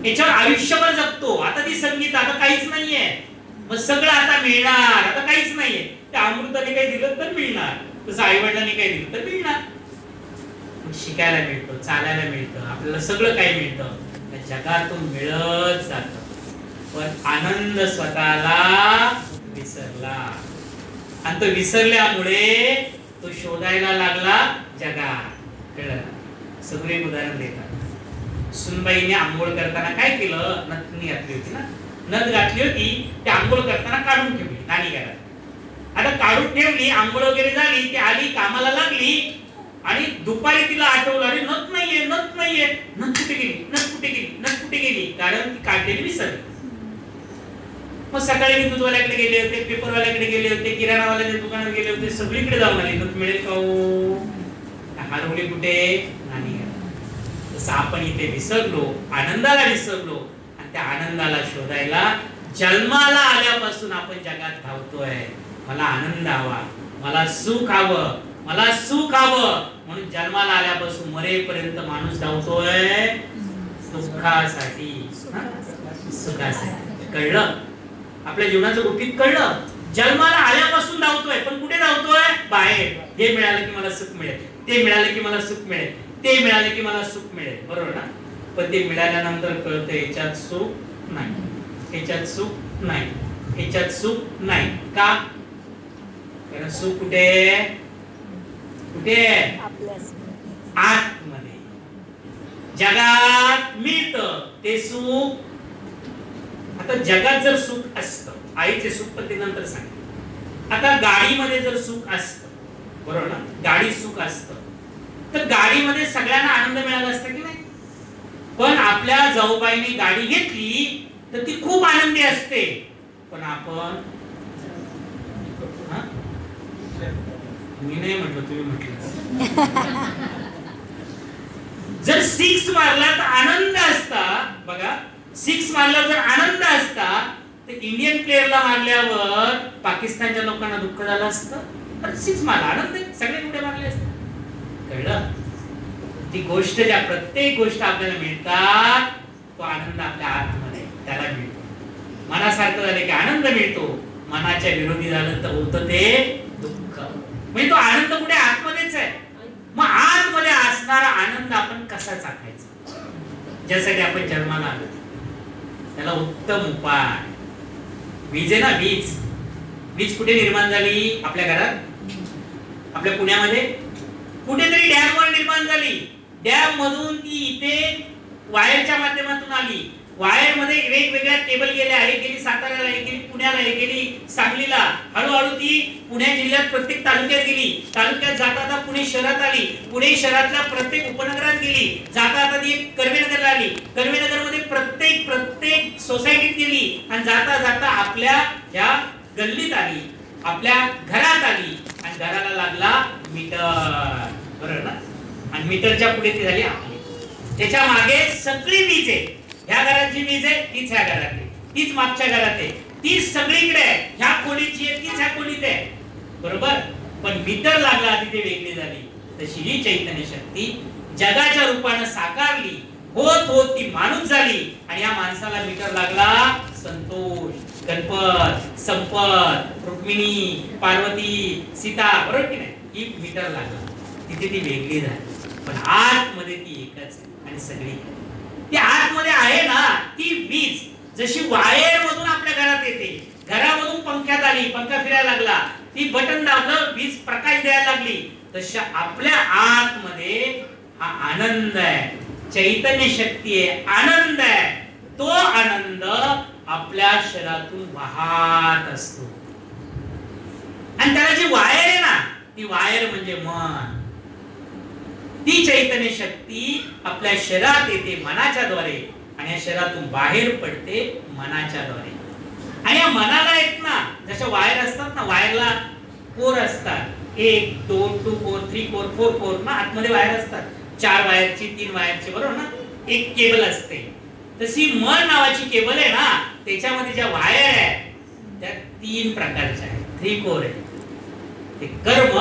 याच्यावर आयुष्यभर जगतो. आता ती संगीत आता काहीच नाहीये, मग सगळं आता मिळणार, आता काहीच नाहीये. त्या अमृताने काही दिलं तर मिळणार, तसं आई वडिलांनी काही दिलं तर मिळणार. शिकायला मिळतं, चालायला मिळतं, आपल्याला सगळं काही मिळतं, जगातून मिळत जात. पण आनंद स्वतःला विसरला, आणि तो विसरल्यामुळे तो शोधायला लागला जगात. कळलं? सगळे उदाहरण देतात. सुनबाईने आंघोळ करताना काय केलं? नथनी घातली होती ना, नथ घातली होती, ती आंघोळ करताना काढून ठेवली नानी घरात. आता काढून ठेवली, आंघोळ वगैरे झाली, ती आली, कामाला लागली, आणि दुपारी तिला आठवलं, अरे नथ नाहीये, नथ नाहीये, नथ कुठे गेली, नथ कुठे गेली, नथ कुठे गेली? कारण ती काढलेली विसरली. मग सकाळी मी दूधवाल्याकडे गेले होते, पेपरवाल्याकडे गेले होते, किराणावाल्याच्या दुकानात गेले होते, सगळीकडे जाऊन आले, नथ मिळेल का हो? हरवली कुठे? नानी घरात. तसं आपण इथे विसरलो, आनंदाला विसरलो, आणि त्या आनंदाला शोधायला जन्माला आल्यापासून आपण जगात धावतोय. मला आनंद हवा, मला सुख हवं, मला सुख हवं, म्हणून जन्माला आल्यापासून मरेपर्यंत माणूस धावतोय सुखासाठी, सुखासाठी. कळलं? आपल्या जीवनाचं गुपित कळलं? जन्माला आल्यापासून धावतोय, पण कुठे धावतोय? बाहेर. हे मिळालं की मला सुख मिळेल, ते मिळालं की मला सुख मिळेल, ते मिळालं की मला सुख मिळेल, बरोबर ना? पण ते मिळाल्यानंतर कळतं याच्यात सुख नाही, याच्यात सुख नाही, याच्यात सुख नाही. का? कारण सुख कुठे? कुठे? आतमध्ये. जगात मिळतं ते सुख. आता जगात जर सुख असतं, आईचे सुख पण ते नंतर सांग. आता गाडीमध्ये जर सुख असतं, बरोबर ना, गाडी सुख असतं, तर गाडीमध्ये सगळ्यांना आनंद मिळाला असता की नाही? पण आपल्या जाऊबाईने गाडी घेतली तर ती खूप आनंदी असते, पण आपण, मी नाही म्हटलं, तुम्ही म्हटलं. जर 6 मारला तर आनंद असता, बघा 6 मारला जर आनंद असता, तर इंडियन प्लेअरला मारल्यावर पाकिस्तानच्या लोकांना दुःख झालं असतं. पण 6 मारला आनंद आहे, सगळे कुठे मारले असते. कळलं? ती गोष्ट, ज्या प्रत्येक गोष्ट आपल्याला मिळतात तो आनंद आपल्या आतमध्ये त्याला मिळतो. मनासारखं झालं की आनंद मिळतो, मनाच्या विरोधी झालं तर होतं ते दुःख. म्हणजे तो आनंद कुठे? आतमध्येच आहे. मग आतमध्ये असणारा आनंद आपण कसा चाखायचा? ज्यासाठी आपण जन्माला आलो त्याला उत्तम उपाय. वीज आहे ना, वीज. वीज कुठे निर्माण झाली? आपल्या घरात, आपल्या पुण्यामध्ये कुठेतरी डॅमवर निर्माण झाली. डॅम मधून ती इथे वायरच्या माध्यमातून आली. वायर मध्ये वेगवेगळ्या केबल गेल्या, एक गेली साताऱ्याला, एक गेली पुण्याला, एक गेली सांगलीला. हळूहळू ती पुणे जिल्ह्यात प्रत्येक तालुक्यात गेली. तालुक्यात जाता जाता पुणे शहरात आली. पुणे शहरातल्या प्रत्येक उपनगरात गेली. जाता जाता ती कर्वेनगरला आली. कर्वेनगरमध्ये प्रत्येक सोसायटीत गेली, आणि जाता जाता आपल्या ह्या गल्लीत आली, आपल्या घरात आली, आणि घराला लागला मीटर, बरोबर ना? आणि मीटरच्या पुढे ती झाली आपली. त्याच्या मागे सगळी वीज आहे. ह्या घराची वीज आहे, तीच ह्या घरात आहे, तीच मागच्या घरात आहे, तीच सगळीकडे आहे. ह्या खोलीची आहे, तीच ह्या खोलीत आहे, बरोबर? पण मीटर लागला तिथे वेगळी झाली. तशी ही चैतन्य शक्ती जगाच्या रूपाने साकारली, होत होत ती माणूस झाली, आणि या माणसाला मीटर लागला संतोष, गणपत, संपत, रुक्मिणी, पार्वती, सीता, बरोबर की नाही? ही मीटर लागला, तिथे ती वेगळी झाली. पण आतमध्ये ती एकच आहे, आणि सगळी ती आतमध्ये आहे ना. ती वीज जशी वायर मधून आपल्या घरात येते, घरामधून पंख्यात आली, पंखा फिरायला लागला, ती बटन दाबलं, वीज प्रकाश द्यायला लागली, तशा आपल्या आतमध्ये हा आनंद आहे, चैतन्य शक्ती आहे, आनंद आहे. तो आनंद आपल्या शरीरातून वाहत असतो, आणि त्याला जी वायर आहे ना, ती वायर म्हणजे मन. ती चैतन्य शक्ती आपल्या शरीरात येते मनाच्या द्वारे, आणि या शरीरातून बाहेर पडते मनाच्या द्वारे. आणि या मनाला एक ना, जशा वायर असतात ना, वायरला कोर असतात, 1 2 2 4 3 4 4 4 ना, आतमध्ये वायर असतात, 4 वायरची, 3 वायरची, बरोबर ना? एक केबल असते. तशी मन नावाची केबल आहे ना, त्याच्यामध्ये ज्या वायर आहे त्या 3 प्रकारच्या आहेत, 3 कोर आहे. ते कर्म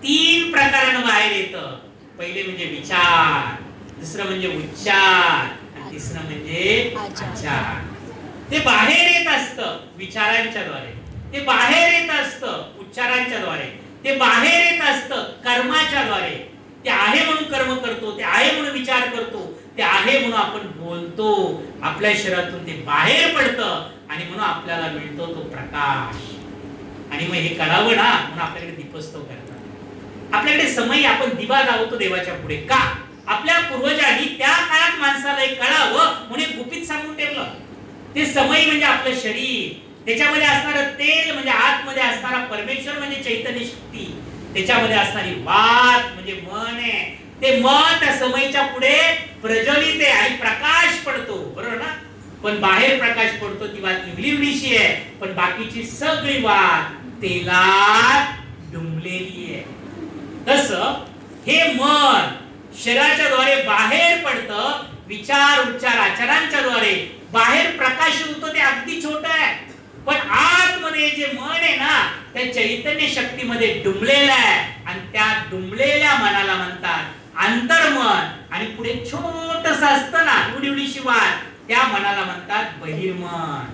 3 प्रकाराने बाहेर येतं. पहिले म्हणजे विचार, दुसरं म्हणजे उच्चार, आणि तिसरं म्हणजे आचार. ते बाहेर येत असतं विचारांच्या द्वारे, ते बाहेर येत असतं उच्चारांच्या द्वारे, ते बाहेर येत असतं कर्माच्या द्वारे. ते आहे म्हणून कर्म करतो, ते आहे म्हणून विचार करतो, ते आहे म्हणून आपण बोलतो. आपल्या शरीरातून ते बाहेर पडतं आणि म्हणून आपल्याला मिळतो तो प्रकाश. आणि मग हे कळावं ना म्हणून आपल्याकडे दीपस्तव करतात. आपल्याकडे समय आपण दिवा लावतो देवाच्या पुढे. का? आपल्या पूर्वजांनी त्या काळात माणसाला हे कळावं म्हणून गुपित सांगून ठेवलं. ते समय म्हणजे आपलं शरीर, त्याच्यामध्ये असणारं तेल म्हणजे आतमध्ये असणारा परमेश्वर म्हणजे चैतन्य शक्ती, त्याच्यामध्ये असणारी वात म्हणजे मन आहे. ते मन त्या समयच्या पुढे प्रज्वलित आहे आणि प्रकाश पडतो, बरोबर ना. पण बाहेर प्रकाश पडतो ती वात इवलीशी आहे, पण बाकीची सगळी वात तेलात डुंबलेली आहे. तसं हे मन शरीराच्या द्वारे बाहेर पडतं, विचार उच्चार आचारांच्या द्वारे बाहेर प्रकाश होतो. ते अगदी छोटं आहे, पण आतमध्ये जे मन आहे ना त्या चैतन्य शक्तीमध्ये डुंबलेलं आहे आणि त्या डुंबलेल्या मनाला म्हणतात अंतर्मन. आणि पुढे छोटस असतं ना उडीउडीशी वाट, त्या मनाला म्हणतात बहिर्मन.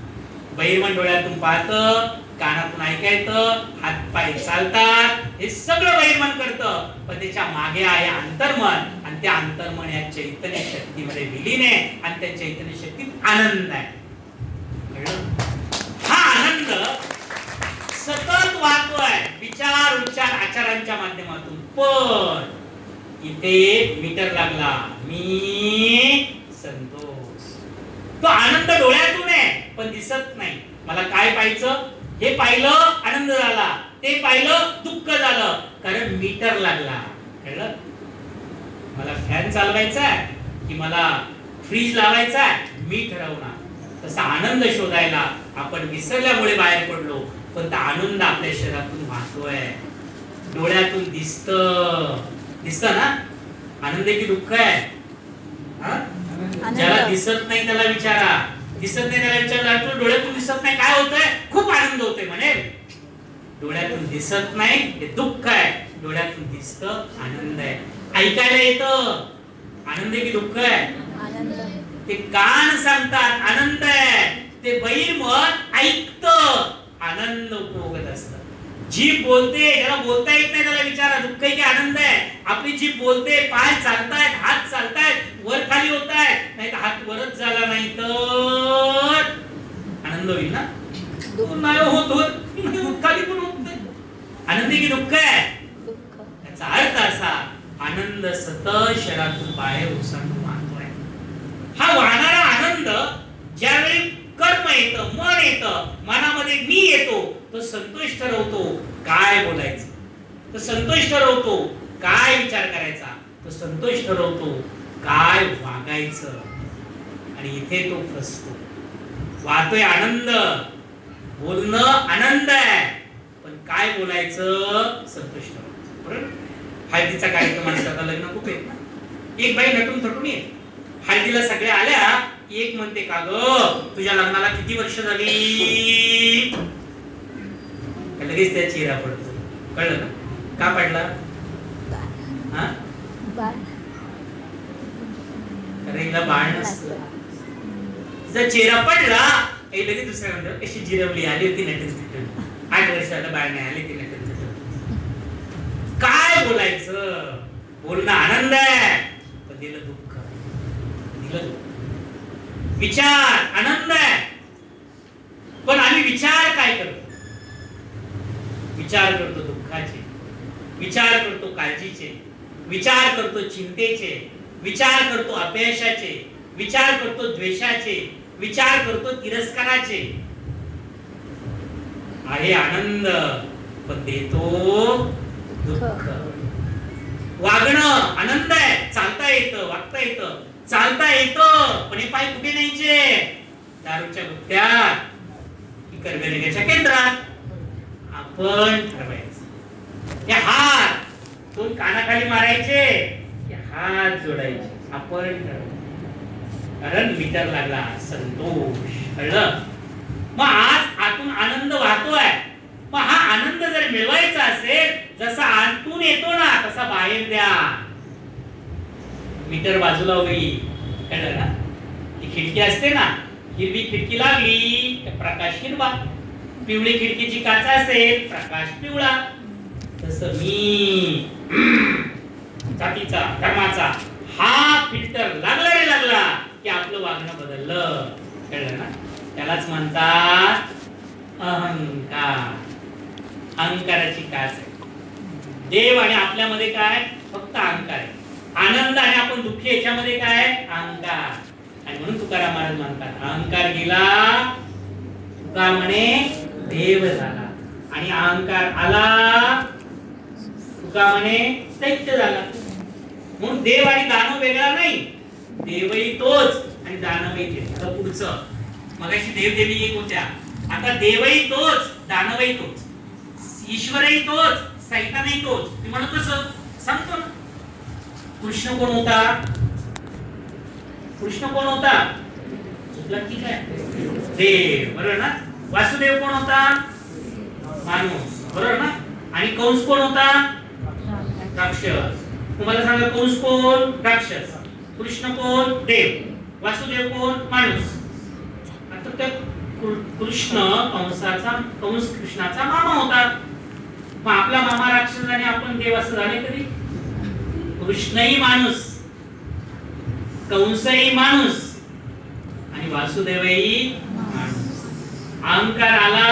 बहिर्मन डोळ्यातून पाहतं, कानातून ऐकायचं, हात पाय चालतात, हे सगळं बहिर्मन करतं. पण त्याच्या मागे आहे अंतर्मन आणि त्या अंतर्मन या चैतन्य शक्तीमध्ये विलीन आहे आणि त्या चैतन्य शक्तीत आनंद आहे. हा आनंद सतत वाहतोय विचार उच्चार आचारांच्या माध्यमातून. पण इथे मीटर लागला, मी संतोष. तो आनंद डोळ्यातून आहे पण दिसत नाही. मला काय पाहायचं, हे पाहिलं आनंद झाला, ते पाहिलं दुःख झालं, कारण मीटर लागला. कळलं? मला फॅन चालवायचा आहे की मला फ्रीज लावायचा आहे, मी ठरवणार. तसा आनंद शोधायला आपण विसरल्यामुळे बाहेर पडलो, पण तो आनंद आपल्या शरीरातून वाहतोय, डोळ्यातून दिसतं ना. आनंद की दुःख आहे? ज्याला दिसत नाही त्याला विचारा, दिसत नाही त्याला विचारला, डोळ्यातून दिसत नाही काय होतंय, खूप आनंद होतोय म्हणे. डोळ्यातून दिसत नाही हे दुःख आहे, डोळ्यातून दिसतं आनंद आहे. ऐकायला येतं आनंद की दुःख आहे? ते कान सांगतात आनंद आहे, ते बहिर्मन ऐकतं आनंद उपभोगत असतं. जीभ बोलते, ज्याला बोलता येत नाही त्याला विचारा दुःख आहे की आनंद आहे. आपली जीभ बोलते, पाय चालतायत, हात चालतायत, वर खाली होत आहे, नाही तर हात वरच झाला नाही तर आनंद होईल ना. नाही होत खाली पण होत नाही. आनंद की दुःख आहे? त्याचा अर्थ असा आनंद सतत शरीरातून बाहेर ओसंडून वाहतोय. हा वाहणारा आनंद ज्यावेळी कर्म येतं, मन येतं, मनामध्ये मी येतो, तो संतोष ठरवतो काय बोलायचं, तो संतोष ठरवतो काय विचार करायचा, तो संतोष ठरवतो काय वागायचं. आणि इथे तो फसतो. वाहतोय आनंद, बोलणं आनंद आहे, पण काय बोलायचं संतोष ठरवतो. बरोबर? हळदीचा कार्यक्रम असतात, लग्न खूप येत ना, एक बाई नटून थटून येते. हळदीला सगळ्या आल्या, एक म्हणते का ग तुझ्या लग्नाला किती वर्ष झाली, लगेच त्या चेहरा पडतो. कळलं ना? का पडला? कारण हिला बाळ नसतं. तिचा चेहरा पडला लगेच दुसऱ्या म्हणतो कशी जिरवली, आली होती नटून थटून, 8 वर्षाला बाळ नाही आली ती नटून थटून. काय बोलायचं, बोलणं आनंद आहे पण दिलं दुःख, दिलं दुःख. विचार आनंद आहे पण आम्ही विचार काय करतो, विचार करतो दुःखाचे, विचार करतो काळजीचे, विचार करतो चिंतेचे, विचार करतो अपयशाचे, विचार करतो द्वेषाचे, विचार करतो तिरस्काराचे. आहे आनंद पण देतो दुःख. वागणं आनंद आहे, चालता येतं, वागता येतं, चालता येतं, पण हे पाय कुठे न्यायचे, दारूच्या गुत्त्यात की कर्मयोगाच्या केंद्रात आपण ठरवायचं. हे हात दोन कानाखाली मारायचे की हात जोडायचे आपण ठरवायचं. कारण मीटर लागला संतोष. कळलं? मग आज आतून आनंद वाहतोय, मग हा आनंद जर मिळवायचा असेल जसा आतून येतो ना तसा बाहेर द्या. मीटर बाजूला होईल. कळलं ना? खिडकी असते ना, हिरवी खिडकी लावली तर प्रकाश हिरवा, पिवळी खिडकीची काच असेल प्रकाश पिवळा. तसं मी जातीचा धर्माचा हा फिल्टर लागला रे लागला की आपलं वागणं बदललं. कळलं ना? त्यालाच म्हणतात अहंकार. अहंकाराची काच आहे. देव आणि आपल्यामध्ये काय? फक्त अहंकार आहे. आनंद आणि आपण दुःखी याच्यामध्ये काय? अहंकार. आणि म्हणून तुकाराम महाराज म्हणतात अहंकार गेला तुका म्हणे देव झाला, आणि अहंकार आला तुका म्हणे दैत्य झाला. म्हणून देव आणि दानव वेगळा नाही, देवही तोच आणि दानवही तेच. आता पुढचं, मगाशी देव देवी एक होत्या, आता देवही तोच दानवही तोच, ईश्वरही तोच सैतानही तोच. ते म्हणत कसं सांगतो ना. कृष्ण कोण होता? कृष्ण कोण होता? चुकला की काय? देव, बरोबर ना. वासुदेव कोण होता? माणूस, बरोबर ना. आणि कंस कोण होता? राक्षस. तुम्हाला सांगा, कंस कोण? राक्षस. कृष्ण कोण? देव. वासुदेव कोण? माणूस. आता त्या कृष्ण कंस कृष्णाचा मामा होता. मग आपला मामा राक्षस आणि आपण देव असं झाले कधी? कृष्णही माणूस, कंसही माणूस आणि वासुदेवही माणूस. अहंकार आला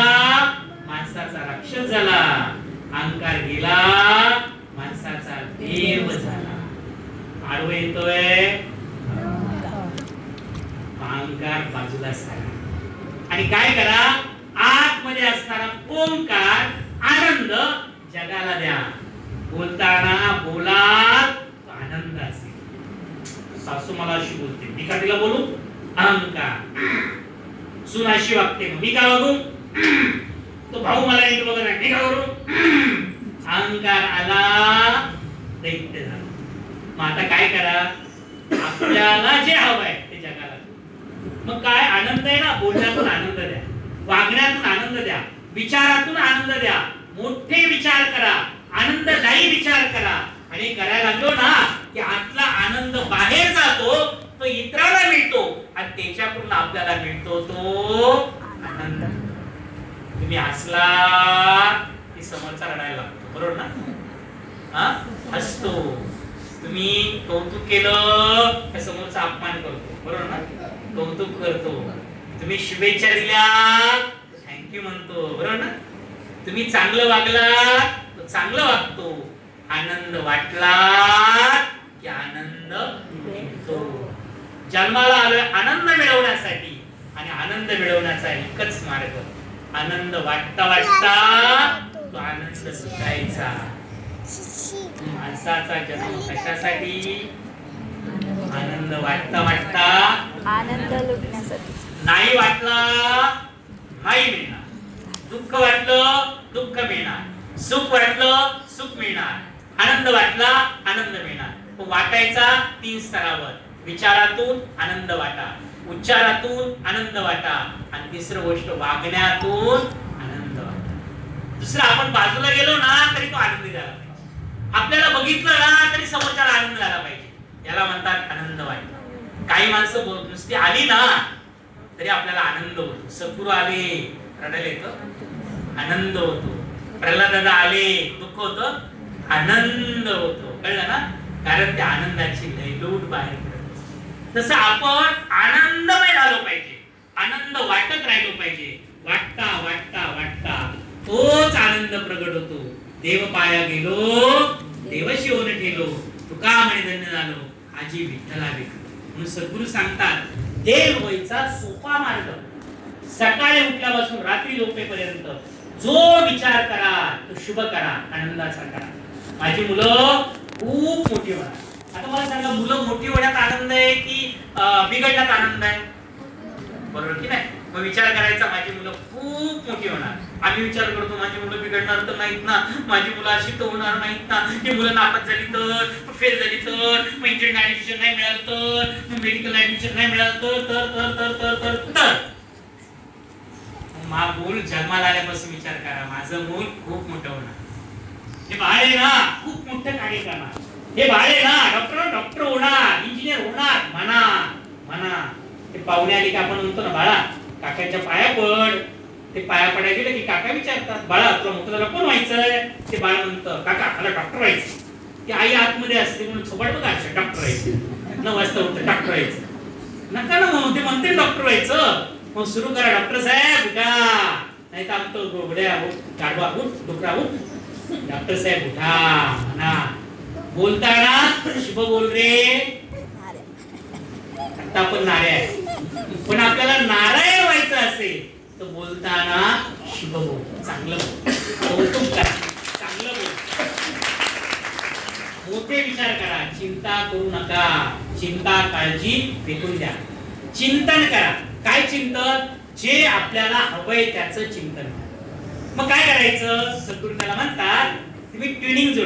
माणसाचा राक्षस झाला, अहंकार गेला माणसाचा देव झाला. आडवं येतोय अहंकार बाजूला सारा. आणि काय करा? आतमध्ये असणारा ओंकार आनंद जगाला द्या. बोलताना बोलात आनंद असेल. सासू मला अशी बोलते, मी का तिला बोलू? अहंकार. सून अशी वागते, मी का वागू? तो भाऊ मला नीट बघत नाही, मी का करू? अहंकार आला दैत्य झाला. मग आता काय करा? आपल्याला जे हवंय ते जगाला. मग काय आनंद आहे ना, बोलण्यातून आनंद द्या, वागण्यातून आनंद द्या, विचारातून आनंद द्या. मोठे विचार करा, आनंददायी विचार करा. आणि करायला लागलो ना की आतला आनंद बाहेर जातो, तो इतरांना मिळतो आणि त्याच्याकडून आपल्याला मिळतो तो आनंद. तुम्ही हसला की समोरचा रडायला लागतो, बरोबर ना? हसतो. तुम्ही कौतुक केलं तर समोरचा अपमान करतो, बरोबर ना? कौतुक करतो. तुम्ही शुभेच्छा दिल्या थँक्यू म्हणतो, बरोबर ना? तुम्ही चांगलं वागला तर चांगलं वागतो. आनंद वाटला की आनंद मिळतो. जन्माला आलोय आनंद मिळवण्यासाठी, आणि आनंद मिळवण्याचा एकच मार्ग, आनंद वाटता वाटता तो आनंद सुटायचा. माणसाचा जन्म कशासाठी? आनंद वाटता वाटता आनंद लुटण्यासाठी. नाही वाटला नाही मिळणार. दुःख वाटलं दुःख मिळणार, सुख वाटलं सुख मिळणार, आनंद वाटला आनंद मिळणार. तो वाटायचा 3 स्तरावर. विचारातून आनंद वाटा, उच्चारातून आनंद वाटा, आणि तिसरी गोष्ट वागण्यातून आनंद वाटा. दुसरं आपण बाजूला गेलो ना तरी तो आनंदी झाला पाहिजे. आपल्याला बघितलं ना तरी समोरच्याला आनंद झाला पाहिजे. याला म्हणतात आनंद वाटणं. काही माणसं नुसती आली ना तरी आपल्याला आनंद होतो. सद्गुरू आले रडायला येतं, आनंद होतो. प्रल्हाद दादा आले दुःख होतं, आनंद होतो. कळलं ना? कारण त्या आनंदाची लयलूट बाहेर पडत असते. तसं आपण आनंदमय झालो पाहिजे, आनंद वाटत राहिलो पाहिजे. वाटता वाटता वाटता तोच आनंद प्रगट होतो. देव पाया गेलो देवशी होऊन ठेलो, तुका म्हणे धन्य झालो आजी विठ्ठला भेटलो. म्हणून सद्गुरू सांगतात देव होईचा सोपा मार्ग. सकाळी उठल्यापासून रात्री झोपेपर्यंत जो विचार करा तो शुभ करा, आनंदाचा करा. माझी मुलं खूप मोठी होणार. आता मला सांगा, मुलं मोठी होण्यात आनंद आहे की बिघडण्यात आनंद आहे? बरोबर की नाही? मग विचार करायचा माझी मुलं खूप मोठी होणार. आम्ही विचार करतो माझी मुलं बिघडणार तर नाहीत ना, माझी मुलं अशी तर होणार नाहीत ना, ही मुलं नापास झाली तर, फेल झाली तर, मग इंजिनिअरिंग ऍडमिशन नाही मिळालं तर, मग मेडिकल ऍडमिशन नाही मिळालं तर मूल जन्माला आल्यापासून विचार करा माझं मूल खूप मोठं होणार, हे बाळ आहे ना खूप मोठं कार्य करणार, हे बाळ आहे ना डॉक्टर होणार, इंजिनियर होणार म्हणा म्हणा. ते पाहुणे आले की आपण म्हणतो ना, बाळा काकाच्या पाया पड. ते पाया पडायला गेले की काका विचारतात, बाळा तुला मोठं झालं कोण व्हायचंय? ते बाळ म्हणतं, काका मला डॉक्टर व्हायचं. ती आई आतमध्ये असते म्हणून सोबत बघा डॉक्टर व्हायचं. 9 वाजता उठतं डॉक्टर व्हायचं. नका ना म्हणून ते म्हणते डॉक्टर व्हायचं. मग सुरू करा, डॉक्टर साहेब उठा, नाही तर आमचं गोबड्या गाढवा उठ, डोकरा उठ, डॉक्टर साहेब उठा म्हणा. बोलताना शुभ बोल रे. आता आपण नारे आहे, पण आपल्याला नारायण व्हायचं असेल तर बोलताना शुभ बोल, चांगलं बोल, कौतुक करा, चांगलं बोल, मोठे विचार करा. चिंता करू नका, चिंता काळजी फेकून द्या. चिंतन करा. काय चिंतन? जे आपल्याला हवंय त्याचं चिंतन. मग काय करायचं? सद्गुरू त्याला म्हणतात तुम्ही ट्युनिंग जोडा.